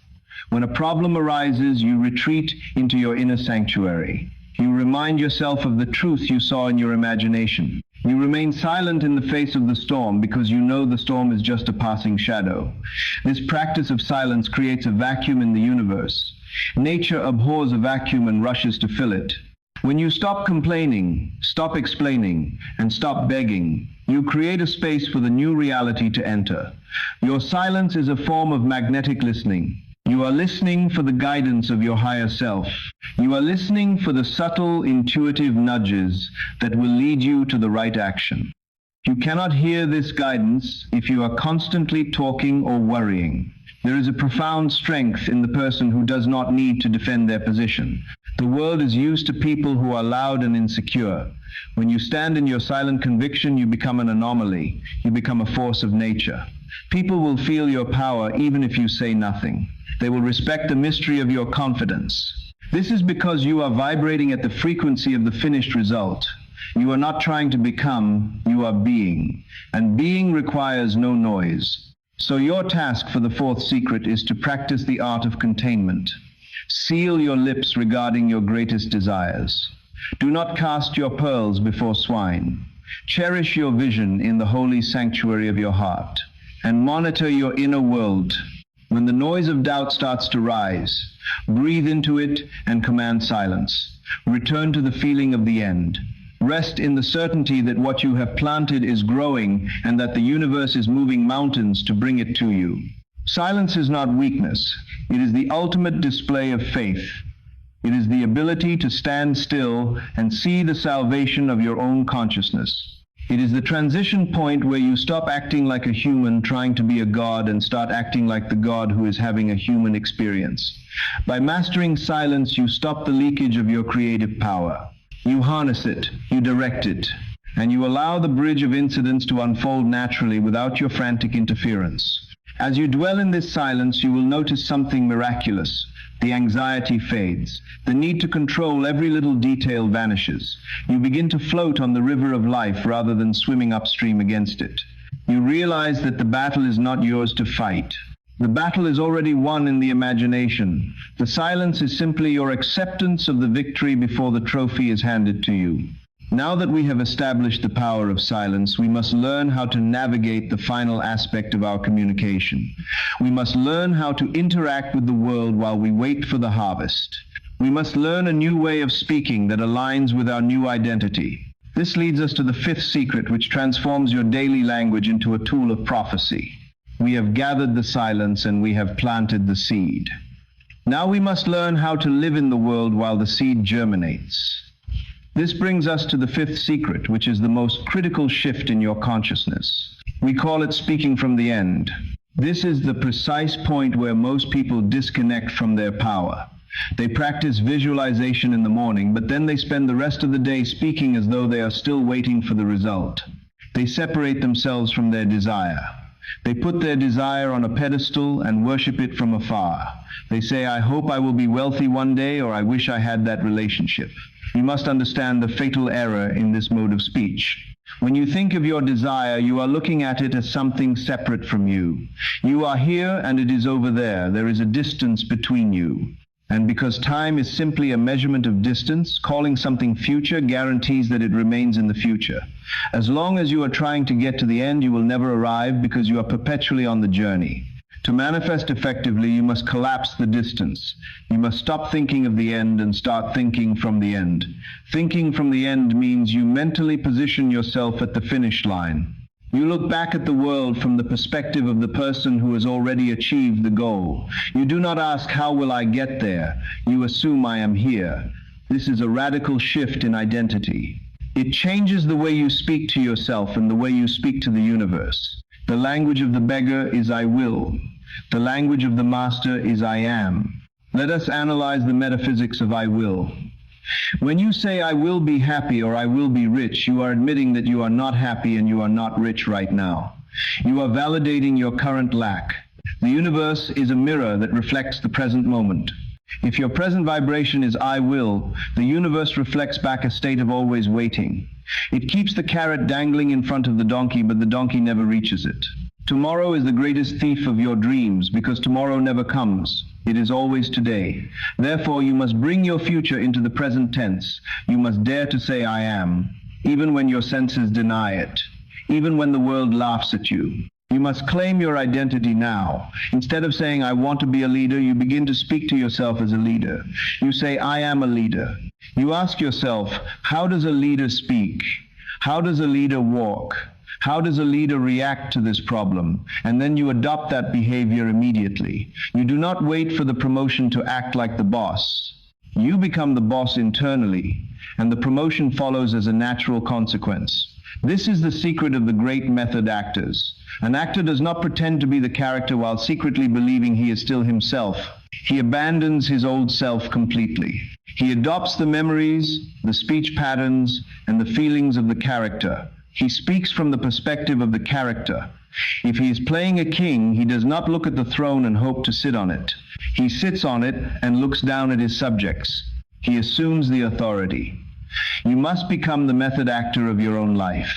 When a problem arises, you retreat into your inner sanctuary. You remind yourself of the truth you saw in your imagination. You remain silent in the face of the storm because you know the storm is just a passing shadow. This practice of silence creates a vacuum in the universe. Nature abhors a vacuum and rushes to fill it. When you stop complaining, stop explaining, and stop begging, you create a space for the new reality to enter. Your silence is a form of magnetic listening. You are listening for the guidance of your higher self. You are listening for the subtle, intuitive nudges that will lead you to the right action. You cannot hear this guidance if you are constantly talking or worrying. There is a profound strength in the person who does not need to defend their position. The world is used to people who are loud and insecure. When you stand in your silent conviction, you become an anomaly. You become a force of nature. People will feel your power even if you say nothing. They will respect the mystery of your confidence. This is because you are vibrating at the frequency of the finished result. You are not trying to become, you are being. And being requires no noise. So your task for the fourth secret is to practice the art of containment. Seal your lips regarding your greatest desires. Do not cast your pearls before swine. Cherish your vision in the holy sanctuary of your heart. And monitor your inner world. When the noise of doubt starts to rise, breathe into it and command silence. Return to the feeling of the end. Rest in the certainty that what you have planted is growing and that the universe is moving mountains to bring it to you. Silence is not weakness. It is the ultimate display of faith. It is the ability to stand still and see the salvation of your own consciousness. It is the transition point where you stop acting like a human trying to be a god and start acting like the god who is having a human experience. By mastering silence, you stop the leakage of your creative power. You harness it, you direct it, and you allow the bridge of incidents to unfold naturally without your frantic interference. As you dwell in this silence, you will notice something miraculous. The anxiety fades. The need to control every little detail vanishes. You begin to float on the river of life rather than swimming upstream against it. You realize that the battle is not yours to fight. The battle is already won in the imagination. The silence is simply your acceptance of the victory before the trophy is handed to you. Now that we have established the power of silence, we must learn how to navigate the final aspect of our communication. We must learn how to interact with the world while we wait for the harvest. We must learn a new way of speaking that aligns with our new identity. This leads us to the fifth secret, which transforms your daily language into a tool of prophecy. We have gathered the silence and we have planted the seed. Now we must learn how to live in the world while the seed germinates. This brings us to the fifth secret, which is the most critical shift in your consciousness. We call it speaking from the end. This is the precise point where most people disconnect from their power. They practice visualization in the morning, but then they spend the rest of the day speaking as though they are still waiting for the result. They separate themselves from their desire. They put their desire on a pedestal and worship it from afar. They say, I hope I will be wealthy one day, or I wish I had that relationship. You must understand the fatal error in this mode of speech. When you think of your desire, you are looking at it as something separate from you. You are here and it is over there. There is a distance between you. And because time is simply a measurement of distance, calling something future guarantees that it remains in the future. As long as you are trying to get to the end, you will never arrive because you are perpetually on the journey. To manifest effectively, you must collapse the distance. You must stop thinking of the end and start thinking from the end. Thinking from the end means you mentally position yourself at the finish line. You look back at the world from the perspective of the person who has already achieved the goal. You do not ask, how will I get there? You assume I am here. This is a radical shift in identity. It changes the way you speak to yourself and the way you speak to the universe. The language of the beggar is I will. The language of the master is I am. Let us analyze the metaphysics of I will. When you say I will be happy or I will be rich, you are admitting that you are not happy and you are not rich right now. You are validating your current lack. The universe is a mirror that reflects the present moment. If your present vibration is I will, the universe reflects back a state of always waiting. It keeps the carrot dangling in front of the donkey, but the donkey never reaches it. Tomorrow is the greatest thief of your dreams because tomorrow never comes. It is always today. Therefore, you must bring your future into the present tense. You must dare to say I am, even when your senses deny it, even when the world laughs at you. You must claim your identity now. Instead of saying I want to be a leader, you begin to speak to yourself as a leader. You say I am a leader. You ask yourself, how does a leader speak? How does a leader walk? How does a leader react to this problem? And then you adopt that behavior immediately. You do not wait for the promotion to act like the boss. You become the boss internally, and the promotion follows as a natural consequence. This is the secret of the great method actors. An actor does not pretend to be the character while secretly believing he is still himself. He abandons his old self completely. He adopts the memories, the speech patterns, and the feelings of the character. He speaks from the perspective of the character. If he is playing a king, he does not look at the throne and hope to sit on it. He sits on it and looks down at his subjects. He assumes the authority. You must become the method actor of your own life.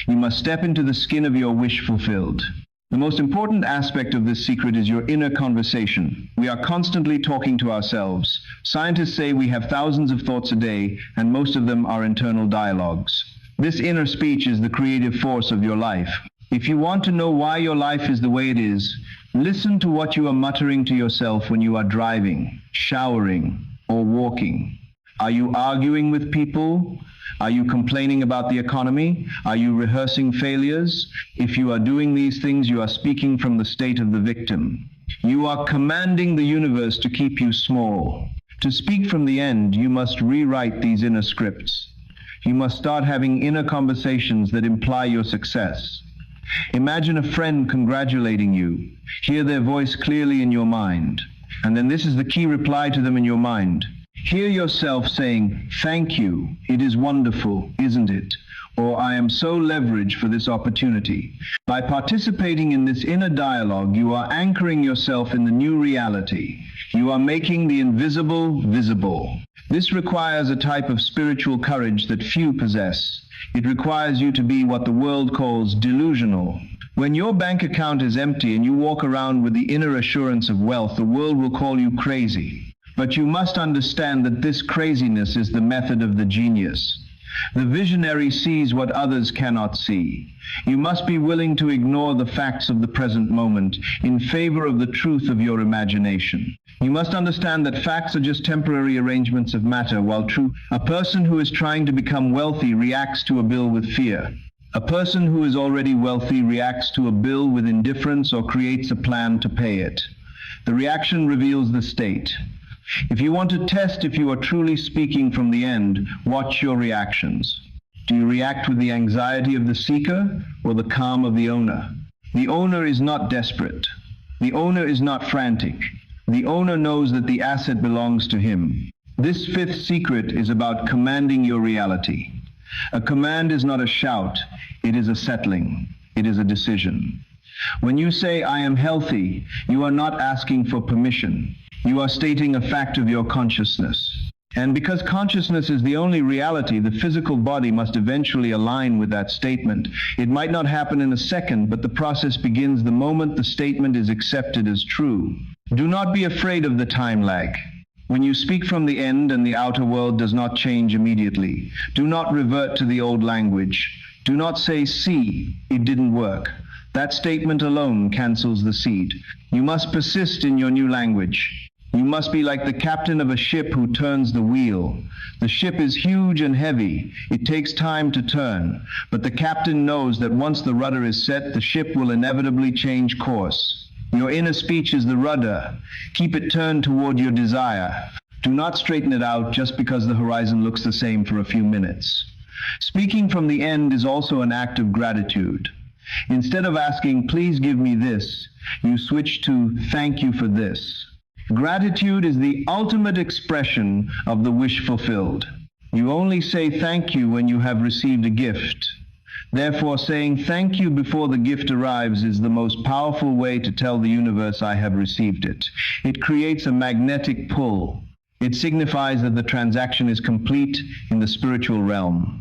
You must step into the skin of your wish fulfilled. The most important aspect of this secret is your inner conversation. We are constantly talking to ourselves. Scientists say we have thousands of thoughts a day, and most of them are internal dialogues. This inner speech is the creative force of your life. If you want to know why your life is the way it is, listen to what you are muttering to yourself when you are driving, showering, or walking. Are you arguing with people? Are you complaining about the economy? Are you rehearsing failures? If you are doing these things, you are speaking from the state of the victim. You are commanding the universe to keep you small. To speak from the end, you must rewrite these inner scripts. You must start having inner conversations that imply your success. Imagine a friend congratulating you. Hear their voice clearly in your mind. And then this is the key reply to them in your mind. Hear yourself saying, thank you, it is wonderful, isn't it? Or I am so leveraged for this opportunity. By participating in this inner dialogue, you are anchoring yourself in the new reality. You are making the invisible visible. This requires a type of spiritual courage that few possess. It requires you to be what the world calls delusional. When your bank account is empty and you walk around with the inner assurance of wealth, the world will call you crazy. But you must understand that this craziness is the method of the genius. The visionary sees what others cannot see. You must be willing to ignore the facts of the present moment in favor of the truth of your imagination. You must understand that facts are just temporary arrangements of matter, while a person who is trying to become wealthy reacts to a bill with fear. A person who is already wealthy reacts to a bill with indifference or creates a plan to pay it. The reaction reveals the state. If you want to test if you are truly speaking from the end, watch your reactions. Do you react with the anxiety of the seeker or the calm of the owner? The owner is not desperate. The owner is not frantic. The owner knows that the asset belongs to him. This fifth secret is about commanding your reality. A command is not a shout, it is a settling. It is a decision. When you say, I am healthy, you are not asking for permission. You are stating a fact of your consciousness. And because consciousness is the only reality, the physical body must eventually align with that statement. It might not happen in a second, but the process begins the moment the statement is accepted as true. Do not be afraid of the time lag. When you speak from the end and the outer world does not change immediately, do not revert to the old language. Do not say, "See, it didn't work." That statement alone cancels the seed. You must persist in your new language. You must be like the captain of a ship who turns the wheel. The ship is huge and heavy. It takes time to turn, but the captain knows that once the rudder is set, the ship will inevitably change course. Your inner speech is the rudder. Keep it turned toward your desire. Do not straighten it out just because the horizon looks the same for a few minutes. Speaking from the end is also an act of gratitude. Instead of asking, "Please give me this," you switch to, "Thank you for this." Gratitude is the ultimate expression of the wish fulfilled. You only say thank you when you have received a gift. Therefore, saying thank you before the gift arrives is the most powerful way to tell the universe, "I have received it." It creates a magnetic pull. It signifies that the transaction is complete in the spiritual realm.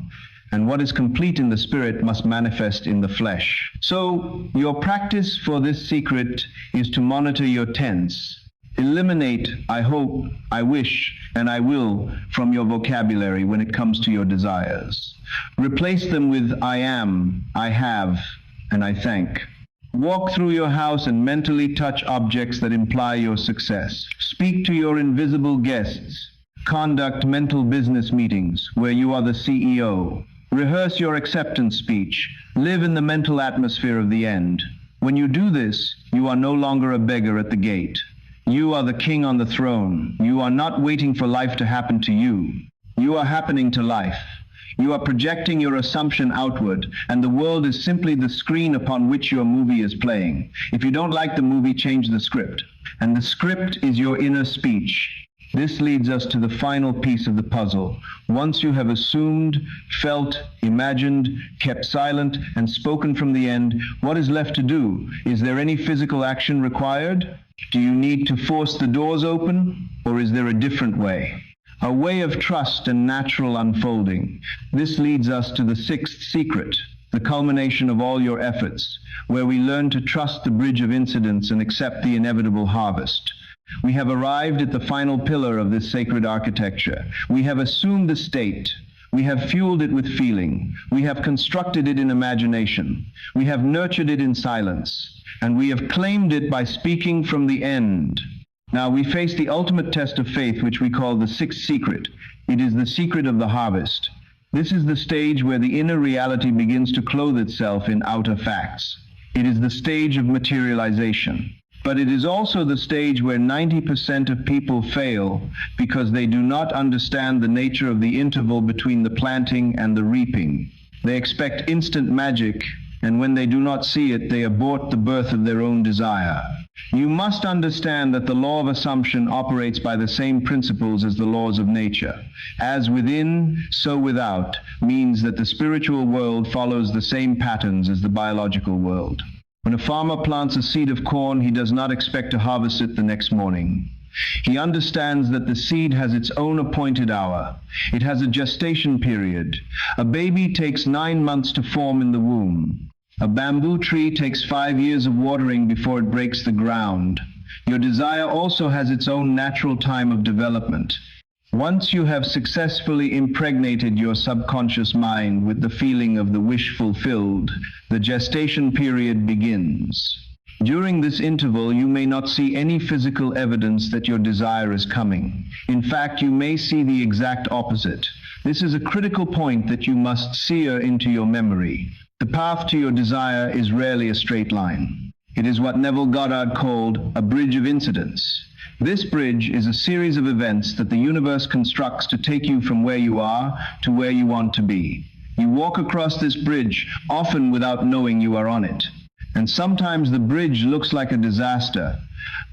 And what is complete in the spirit must manifest in the flesh. So, your practice for this secret is to monitor your tense. Eliminate "I hope," "I wish," and "I will" from your vocabulary when it comes to your desires. Replace them with "I am," "I have," and "I thank." Walk through your house and mentally touch objects that imply your success. Speak to your invisible guests. Conduct mental business meetings where you are the CEO. Rehearse your acceptance speech. Live in the mental atmosphere of the end. When you do this, you are no longer a beggar at the gate. You are the king on the throne. You are not waiting for life to happen to you. You are happening to life. You are projecting your assumption outward, and the world is simply the screen upon which your movie is playing. If you don't like the movie, change the script. And the script is your inner speech. This leads us to the final piece of the puzzle. Once you have assumed, felt, imagined, kept silent, and spoken from the end, what is left to do? Is there any physical action required? Do you need to force the doors open, or is there a different way? A way of trust and natural unfolding. This leads us to the sixth secret, the culmination of all your efforts, where we learn to trust the bridge of incidents and accept the inevitable harvest. We have arrived at the final pillar of this sacred architecture. We have assumed the state. We have fueled it with feeling. We have constructed it in imagination. We have nurtured it in silence. And we have claimed it by speaking from the end. Now we face the ultimate test of faith, which we call the sixth secret. It is the secret of the harvest. This is the stage where the inner reality begins to clothe itself in outer facts. It is the stage of materialization. But it is also the stage where 90% of people fail because they do not understand the nature of the interval between the planting and the reaping. They expect instant magic, and when they do not see it, they abort the birth of their own desire. You must understand that the law of assumption operates by the same principles as the laws of nature. As within, so without, means that the spiritual world follows the same patterns as the biological world. When a farmer plants a seed of corn, he does not expect to harvest it the next morning. He understands that the seed has its own appointed hour. It has a gestation period. A baby takes 9 months to form in the womb. A bamboo tree takes 5 years of watering before it breaks the ground. Your desire also has its own natural time of development. Once you have successfully impregnated your subconscious mind with the feeling of the wish fulfilled, the gestation period begins. During this interval, you may not see any physical evidence that your desire is coming. In fact, you may see the exact opposite. This is a critical point that you must sear into your memory. The path to your desire is rarely a straight line. It is what Neville Goddard called a bridge of incidents. This bridge is a series of events that the universe constructs to take you from where you are to where you want to be. You walk across this bridge, often without knowing you are on it. And sometimes the bridge looks like a disaster.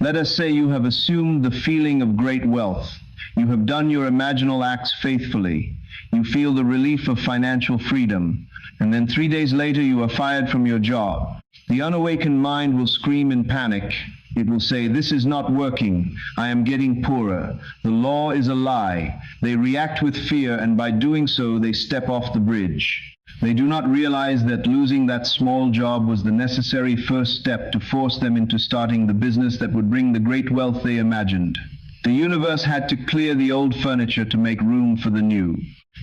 Let us say you have assumed the feeling of great wealth. You have done your imaginal acts faithfully. You feel the relief of financial freedom. And then 3 days later, you are fired from your job. The unawakened mind will scream in panic. It will say, "This is not working. I am getting poorer. The law is a lie." They react with fear, and by doing so, they step off the bridge. They do not realize that losing that small job was the necessary first step to force them into starting the business that would bring the great wealth they imagined. The universe had to clear the old furniture to make room for the new.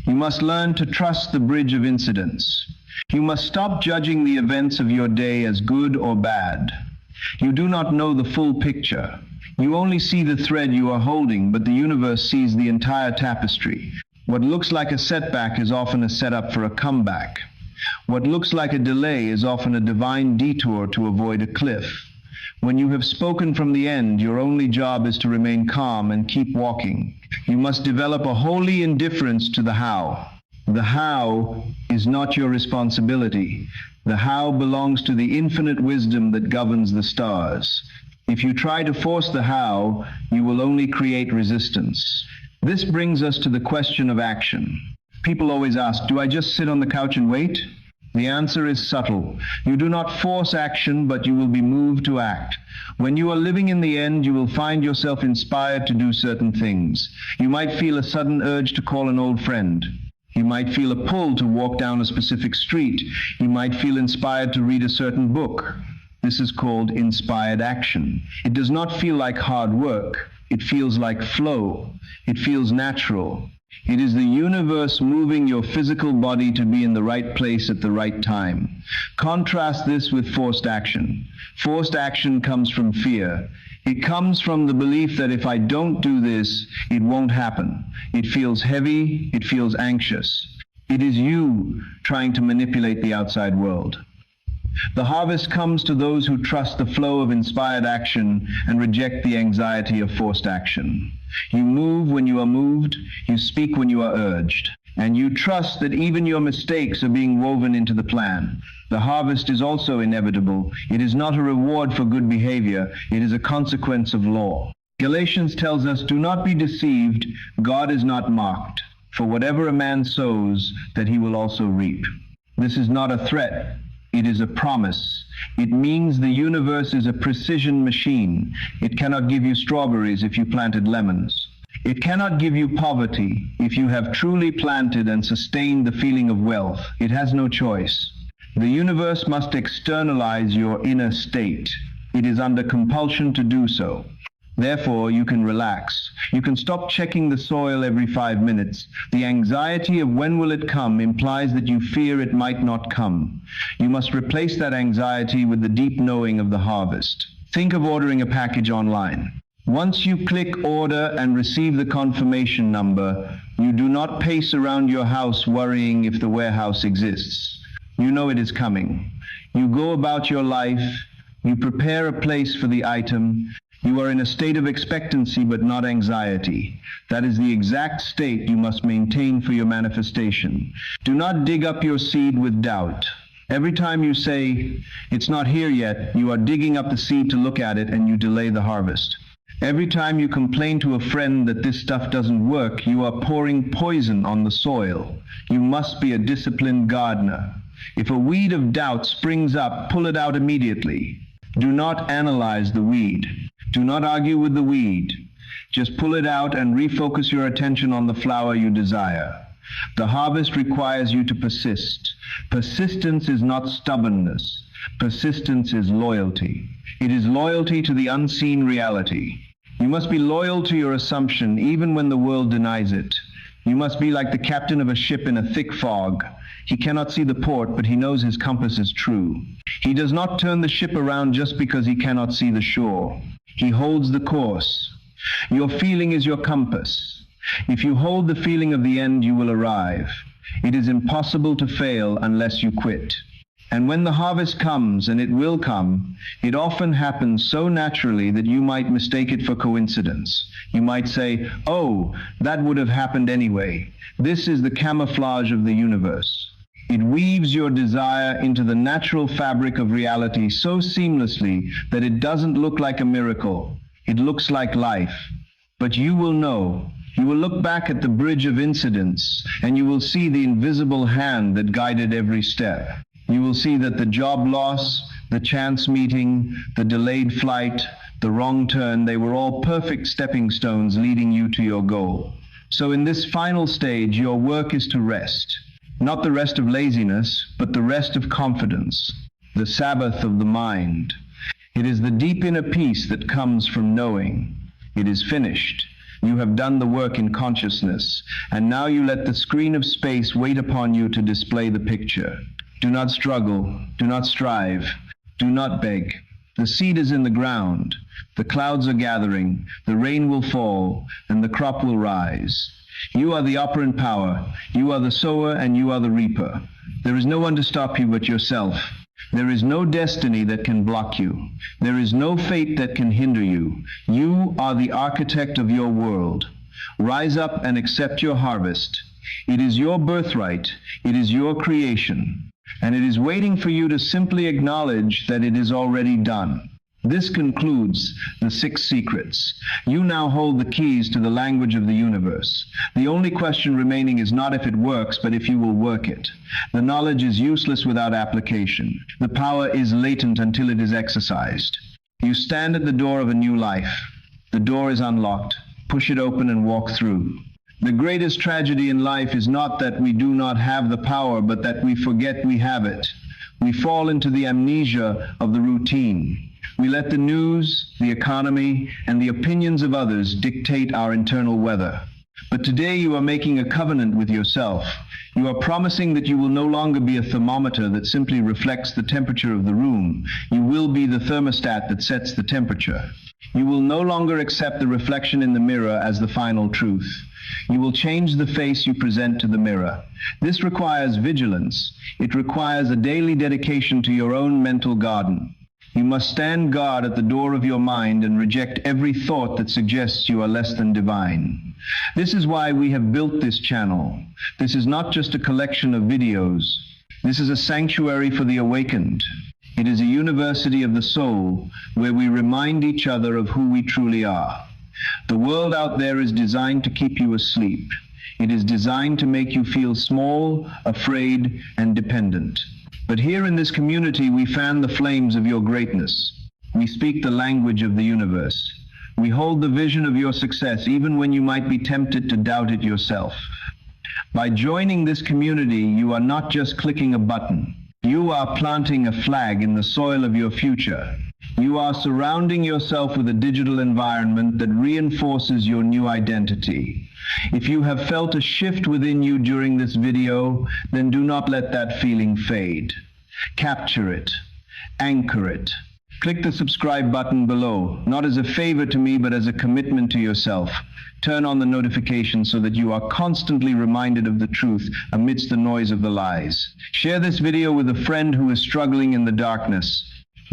You must learn to trust the bridge of incidents. You must stop judging the events of your day as good or bad. You do not know the full picture. You only see the thread you are holding, but the universe sees the entire tapestry. What looks like a setback is often a setup for a comeback. What looks like a delay is often a divine detour to avoid a cliff. When you have spoken from the end, your only job is to remain calm and keep walking. You must develop a holy indifference to the how. The how is not your responsibility. The how belongs to the infinite wisdom that governs the stars. If you try to force the how, you will only create resistance. This brings us to the question of action. People always ask, do I just sit on the couch and wait? The answer is subtle. You do not force action, but you will be moved to act. When you are living in the end, you will find yourself inspired to do certain things. You might feel a sudden urge to call an old friend. You might feel a pull to walk down a specific street. You might feel inspired to read a certain book. This is called inspired action. It does not feel like hard work. It feels like flow. It feels natural. It is the universe moving your physical body to be in the right place at the right time. Contrast this with forced action. Forced action comes from fear. It comes from the belief that if I don't do this, it won't happen. It feels heavy. It feels anxious. It is you trying to manipulate the outside world. The harvest comes to those who trust the flow of inspired action and reject the anxiety of forced action. You move when you are moved, you speak when you are urged, and you trust that even your mistakes are being woven into the plan. The harvest is also inevitable. It is not a reward for good behavior, it is a consequence of law. Galatians tells us, "Do not be deceived, God is not mocked. For whatever a man sows, that he will also reap." This is not a threat. It is a promise. It means the universe is a precision machine. It cannot give you strawberries if you planted lemons. It cannot give you poverty if you have truly planted and sustained the feeling of wealth. It has no choice. The universe must externalize your inner state. It is under compulsion to do so. Therefore, you can relax. You can stop checking the soil every 5 minutes. The anxiety of when will it come implies that you fear it might not come. You must replace that anxiety with the deep knowing of the harvest. Think of ordering a package online. Once you click order and receive the confirmation number, you do not pace around your house worrying if the warehouse exists. You know it is coming. You go about your life. You prepare a place for the item. You are in a state of expectancy but not anxiety. That is the exact state you must maintain for your manifestation. Do not dig up your seed with doubt. Every time you say, "It's not here yet," you are digging up the seed to look at it and you delay the harvest. Every time you complain to a friend that this stuff doesn't work, you are pouring poison on the soil. You must be a disciplined gardener. If a weed of doubt springs up, pull it out immediately. Do not analyze the weed. Do not argue with the weed. Just pull it out and refocus your attention on the flower you desire. The harvest requires you to persist. Persistence is not stubbornness. Persistence is loyalty. It is loyalty to the unseen reality. You must be loyal to your assumption even when the world denies it. You must be like the captain of a ship in a thick fog. He cannot see the port, but he knows his compass is true. He does not turn the ship around just because he cannot see the shore. He holds the course. Your feeling is your compass. If you hold the feeling of the end, you will arrive. It is impossible to fail unless you quit. And when the harvest comes, and it will come, it often happens so naturally that you might mistake it for coincidence. You might say, "Oh, that would have happened anyway." This is the camouflage of the universe. It weaves your desire into the natural fabric of reality so seamlessly that it doesn't look like a miracle. It looks like life. But you will know. You will look back at the bridge of incidents, and you will see the invisible hand that guided every step. You will see that the job loss, the chance meeting, the delayed flight, the wrong turn, they were all perfect stepping stones leading you to your goal. So in this final stage, your work is to rest. Not the rest of laziness, but the rest of confidence, the Sabbath of the mind. It is the deep inner peace that comes from knowing. It is finished. You have done the work in consciousness, and now you let the screen of space wait upon you to display the picture. Do not struggle, do not strive, do not beg. The seed is in the ground, the clouds are gathering, the rain will fall, and the crop will rise. You are the operant power, you are the sower, and you are the reaper. There is no one to stop you but yourself. There is no destiny that can block you. There is no fate that can hinder you. You are the architect of your world. Rise up and accept your harvest. It is your birthright. It is your creation. And it is waiting for you to simply acknowledge that it is already done. This concludes the 6 secrets. You now hold the keys to the language of the universe. The only question remaining is not if it works, but if you will work it. The knowledge is useless without application. The power is latent until it is exercised. You stand at the door of a new life. The door is unlocked. Push it open and walk through. The greatest tragedy in life is not that we do not have the power, but that we forget we have it. We fall into the amnesia of the routine. We let the news, the economy, and the opinions of others dictate our internal weather. But today you are making a covenant with yourself. You are promising that you will no longer be a thermometer that simply reflects the temperature of the room. You will be the thermostat that sets the temperature. You will no longer accept the reflection in the mirror as the final truth. You will change the face you present to the mirror. This requires vigilance. It requires a daily dedication to your own mental garden. You must stand guard at the door of your mind and reject every thought that suggests you are less than divine. This is why we have built this channel. This is not just a collection of videos. This is a sanctuary for the awakened. It is a university of the soul where we remind each other of who we truly are. The world out there is designed to keep you asleep. It is designed to make you feel small, afraid, and dependent. But here in this community, we fan the flames of your greatness. We speak the language of the universe. We hold the vision of your success, even when you might be tempted to doubt it yourself. By joining this community, you are not just clicking a button. You are planting a flag in the soil of your future. You are surrounding yourself with a digital environment that reinforces your new identity. If you have felt a shift within you during this video, then do not let that feeling fade. Capture it. Anchor it. Click the subscribe button below, not as a favor to me, but as a commitment to yourself. Turn on the notifications so that you are constantly reminded of the truth amidst the noise of the lies. Share this video with a friend who is struggling in the darkness.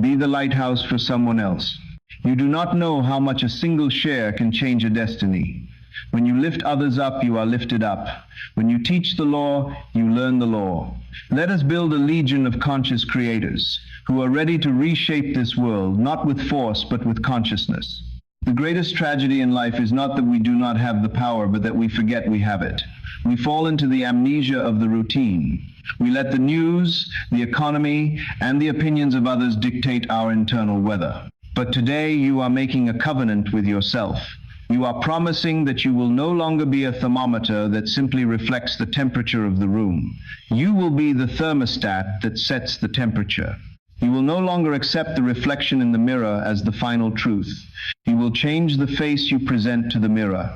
Be the lighthouse for someone else. You do not know how much a single share can change a destiny. When you lift others up, you are lifted up. When you teach the law, you learn the law. Let us build a legion of conscious creators who are ready to reshape this world, not with force, but with consciousness. The greatest tragedy in life is not that we do not have the power, but that we forget we have it. We fall into the amnesia of the routine. We let the news, the economy, and the opinions of others dictate our internal weather. But today you are making a covenant with yourself. You are promising that you will no longer be a thermometer that simply reflects the temperature of the room. You will be the thermostat that sets the temperature. You will no longer accept the reflection in the mirror as the final truth. You will change the face you present to the mirror.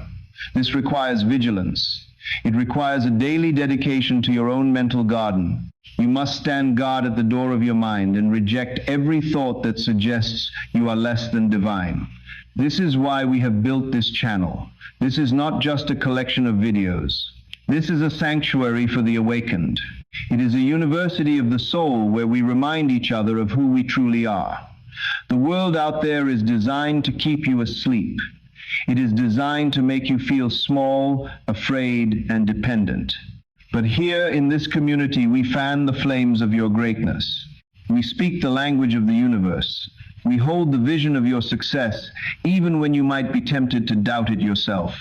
This requires vigilance. It requires a daily dedication to your own mental garden. You must stand guard at the door of your mind and reject every thought that suggests you are less than divine. This is why we have built this channel. This is not just a collection of videos. This is a sanctuary for the awakened. It is a university of the soul where we remind each other of who we truly are. The world out there is designed to keep you asleep. It is designed to make you feel small, afraid, and dependent. But here in this community, we fan the flames of your greatness. We speak the language of the universe. We hold the vision of your success, even when you might be tempted to doubt it yourself.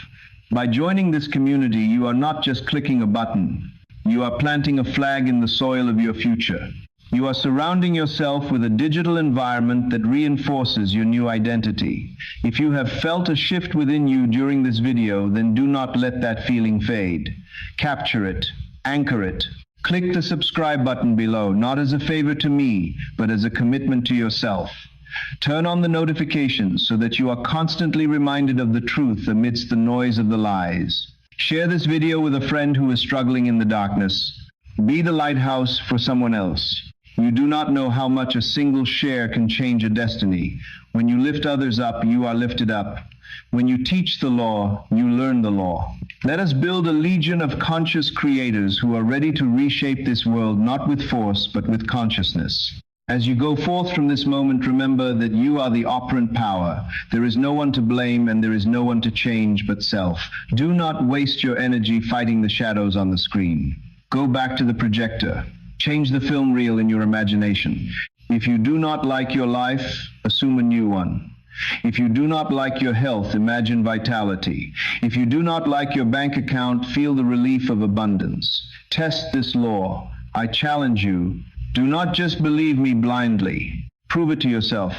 By joining this community, you are not just clicking a button. You are planting a flag in the soil of your future. You are surrounding yourself with a digital environment that reinforces your new identity. If you have felt a shift within you during this video, then do not let that feeling fade. Capture it, anchor it. Click the subscribe button below, not as a favor to me, but as a commitment to yourself. Turn on the notifications so that you are constantly reminded of the truth amidst the noise of the lies. Share this video with a friend who is struggling in the darkness. Be the lighthouse for someone else. You do not know how much a single share can change a destiny. When you lift others up, you are lifted up. When you teach the law, you learn the law. Let us build a legion of conscious creators who are ready to reshape this world, not with force, but with consciousness. As you go forth from this moment, remember that you are the operant power. There is no one to blame and there is no one to change but self. Do not waste your energy fighting the shadows on the screen. Go back to the projector. Change the film reel in your imagination. If you do not like your life, assume a new one. If you do not like your health, imagine vitality. If you do not like your bank account, feel the relief of abundance. Test this law. I challenge you. Do not just believe me blindly. Prove it to yourself.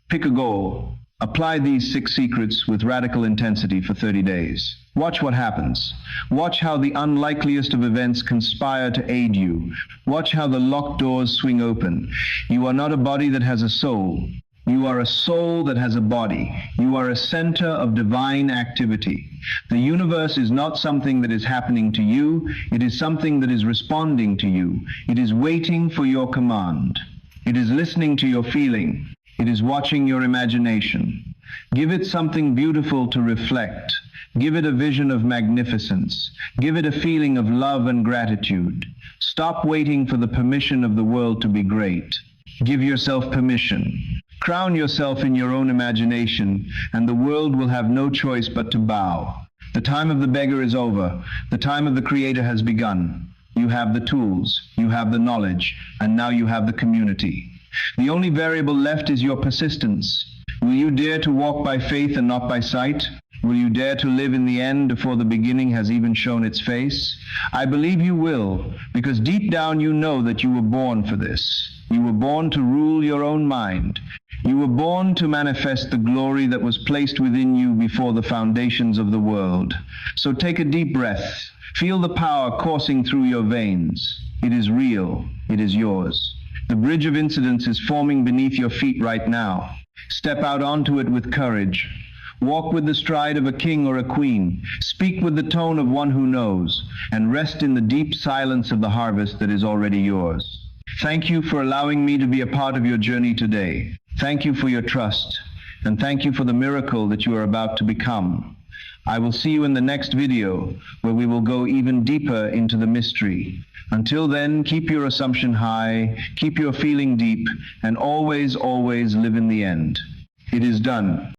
Pick a goal. Apply these 6 secrets with radical intensity for 30 days. Watch what happens. Watch how the unlikeliest of events conspire to aid you. Watch how the locked doors swing open. You are not a body that has a soul. You are a soul that has a body. You are a center of divine activity. The universe is not something that is happening to you. It is something that is responding to you. It is waiting for your command. It is listening to your feeling. It is watching your imagination. Give it something beautiful to reflect. Give it a vision of magnificence. Give it a feeling of love and gratitude. Stop waiting for the permission of the world to be great. Give yourself permission. Crown yourself in your own imagination, and the world will have no choice but to bow. The time of the beggar is over. The time of the creator has begun. You have the tools, you have the knowledge, and now you have the community. The only variable left is your persistence. Will you dare to walk by faith and not by sight? Will you dare to live in the end before the beginning has even shown its face? I believe you will, because deep down you know that you were born for this. You were born to rule your own mind. You were born to manifest the glory that was placed within you before the foundations of the world. So take a deep breath. Feel the power coursing through your veins. It is real. It is yours. The bridge of incidence is forming beneath your feet right now. Step out onto it with courage. Walk with the stride of a king or a queen. Speak with the tone of one who knows, and rest in the deep silence of the harvest that is already yours. Thank you for allowing me to be a part of your journey today. Thank you for your trust, and thank you for the miracle that you are about to become. I will see you in the next video, where we will go even deeper into the mystery. Until then, keep your assumption high, keep your feeling deep, and always, always live in the end. It is done.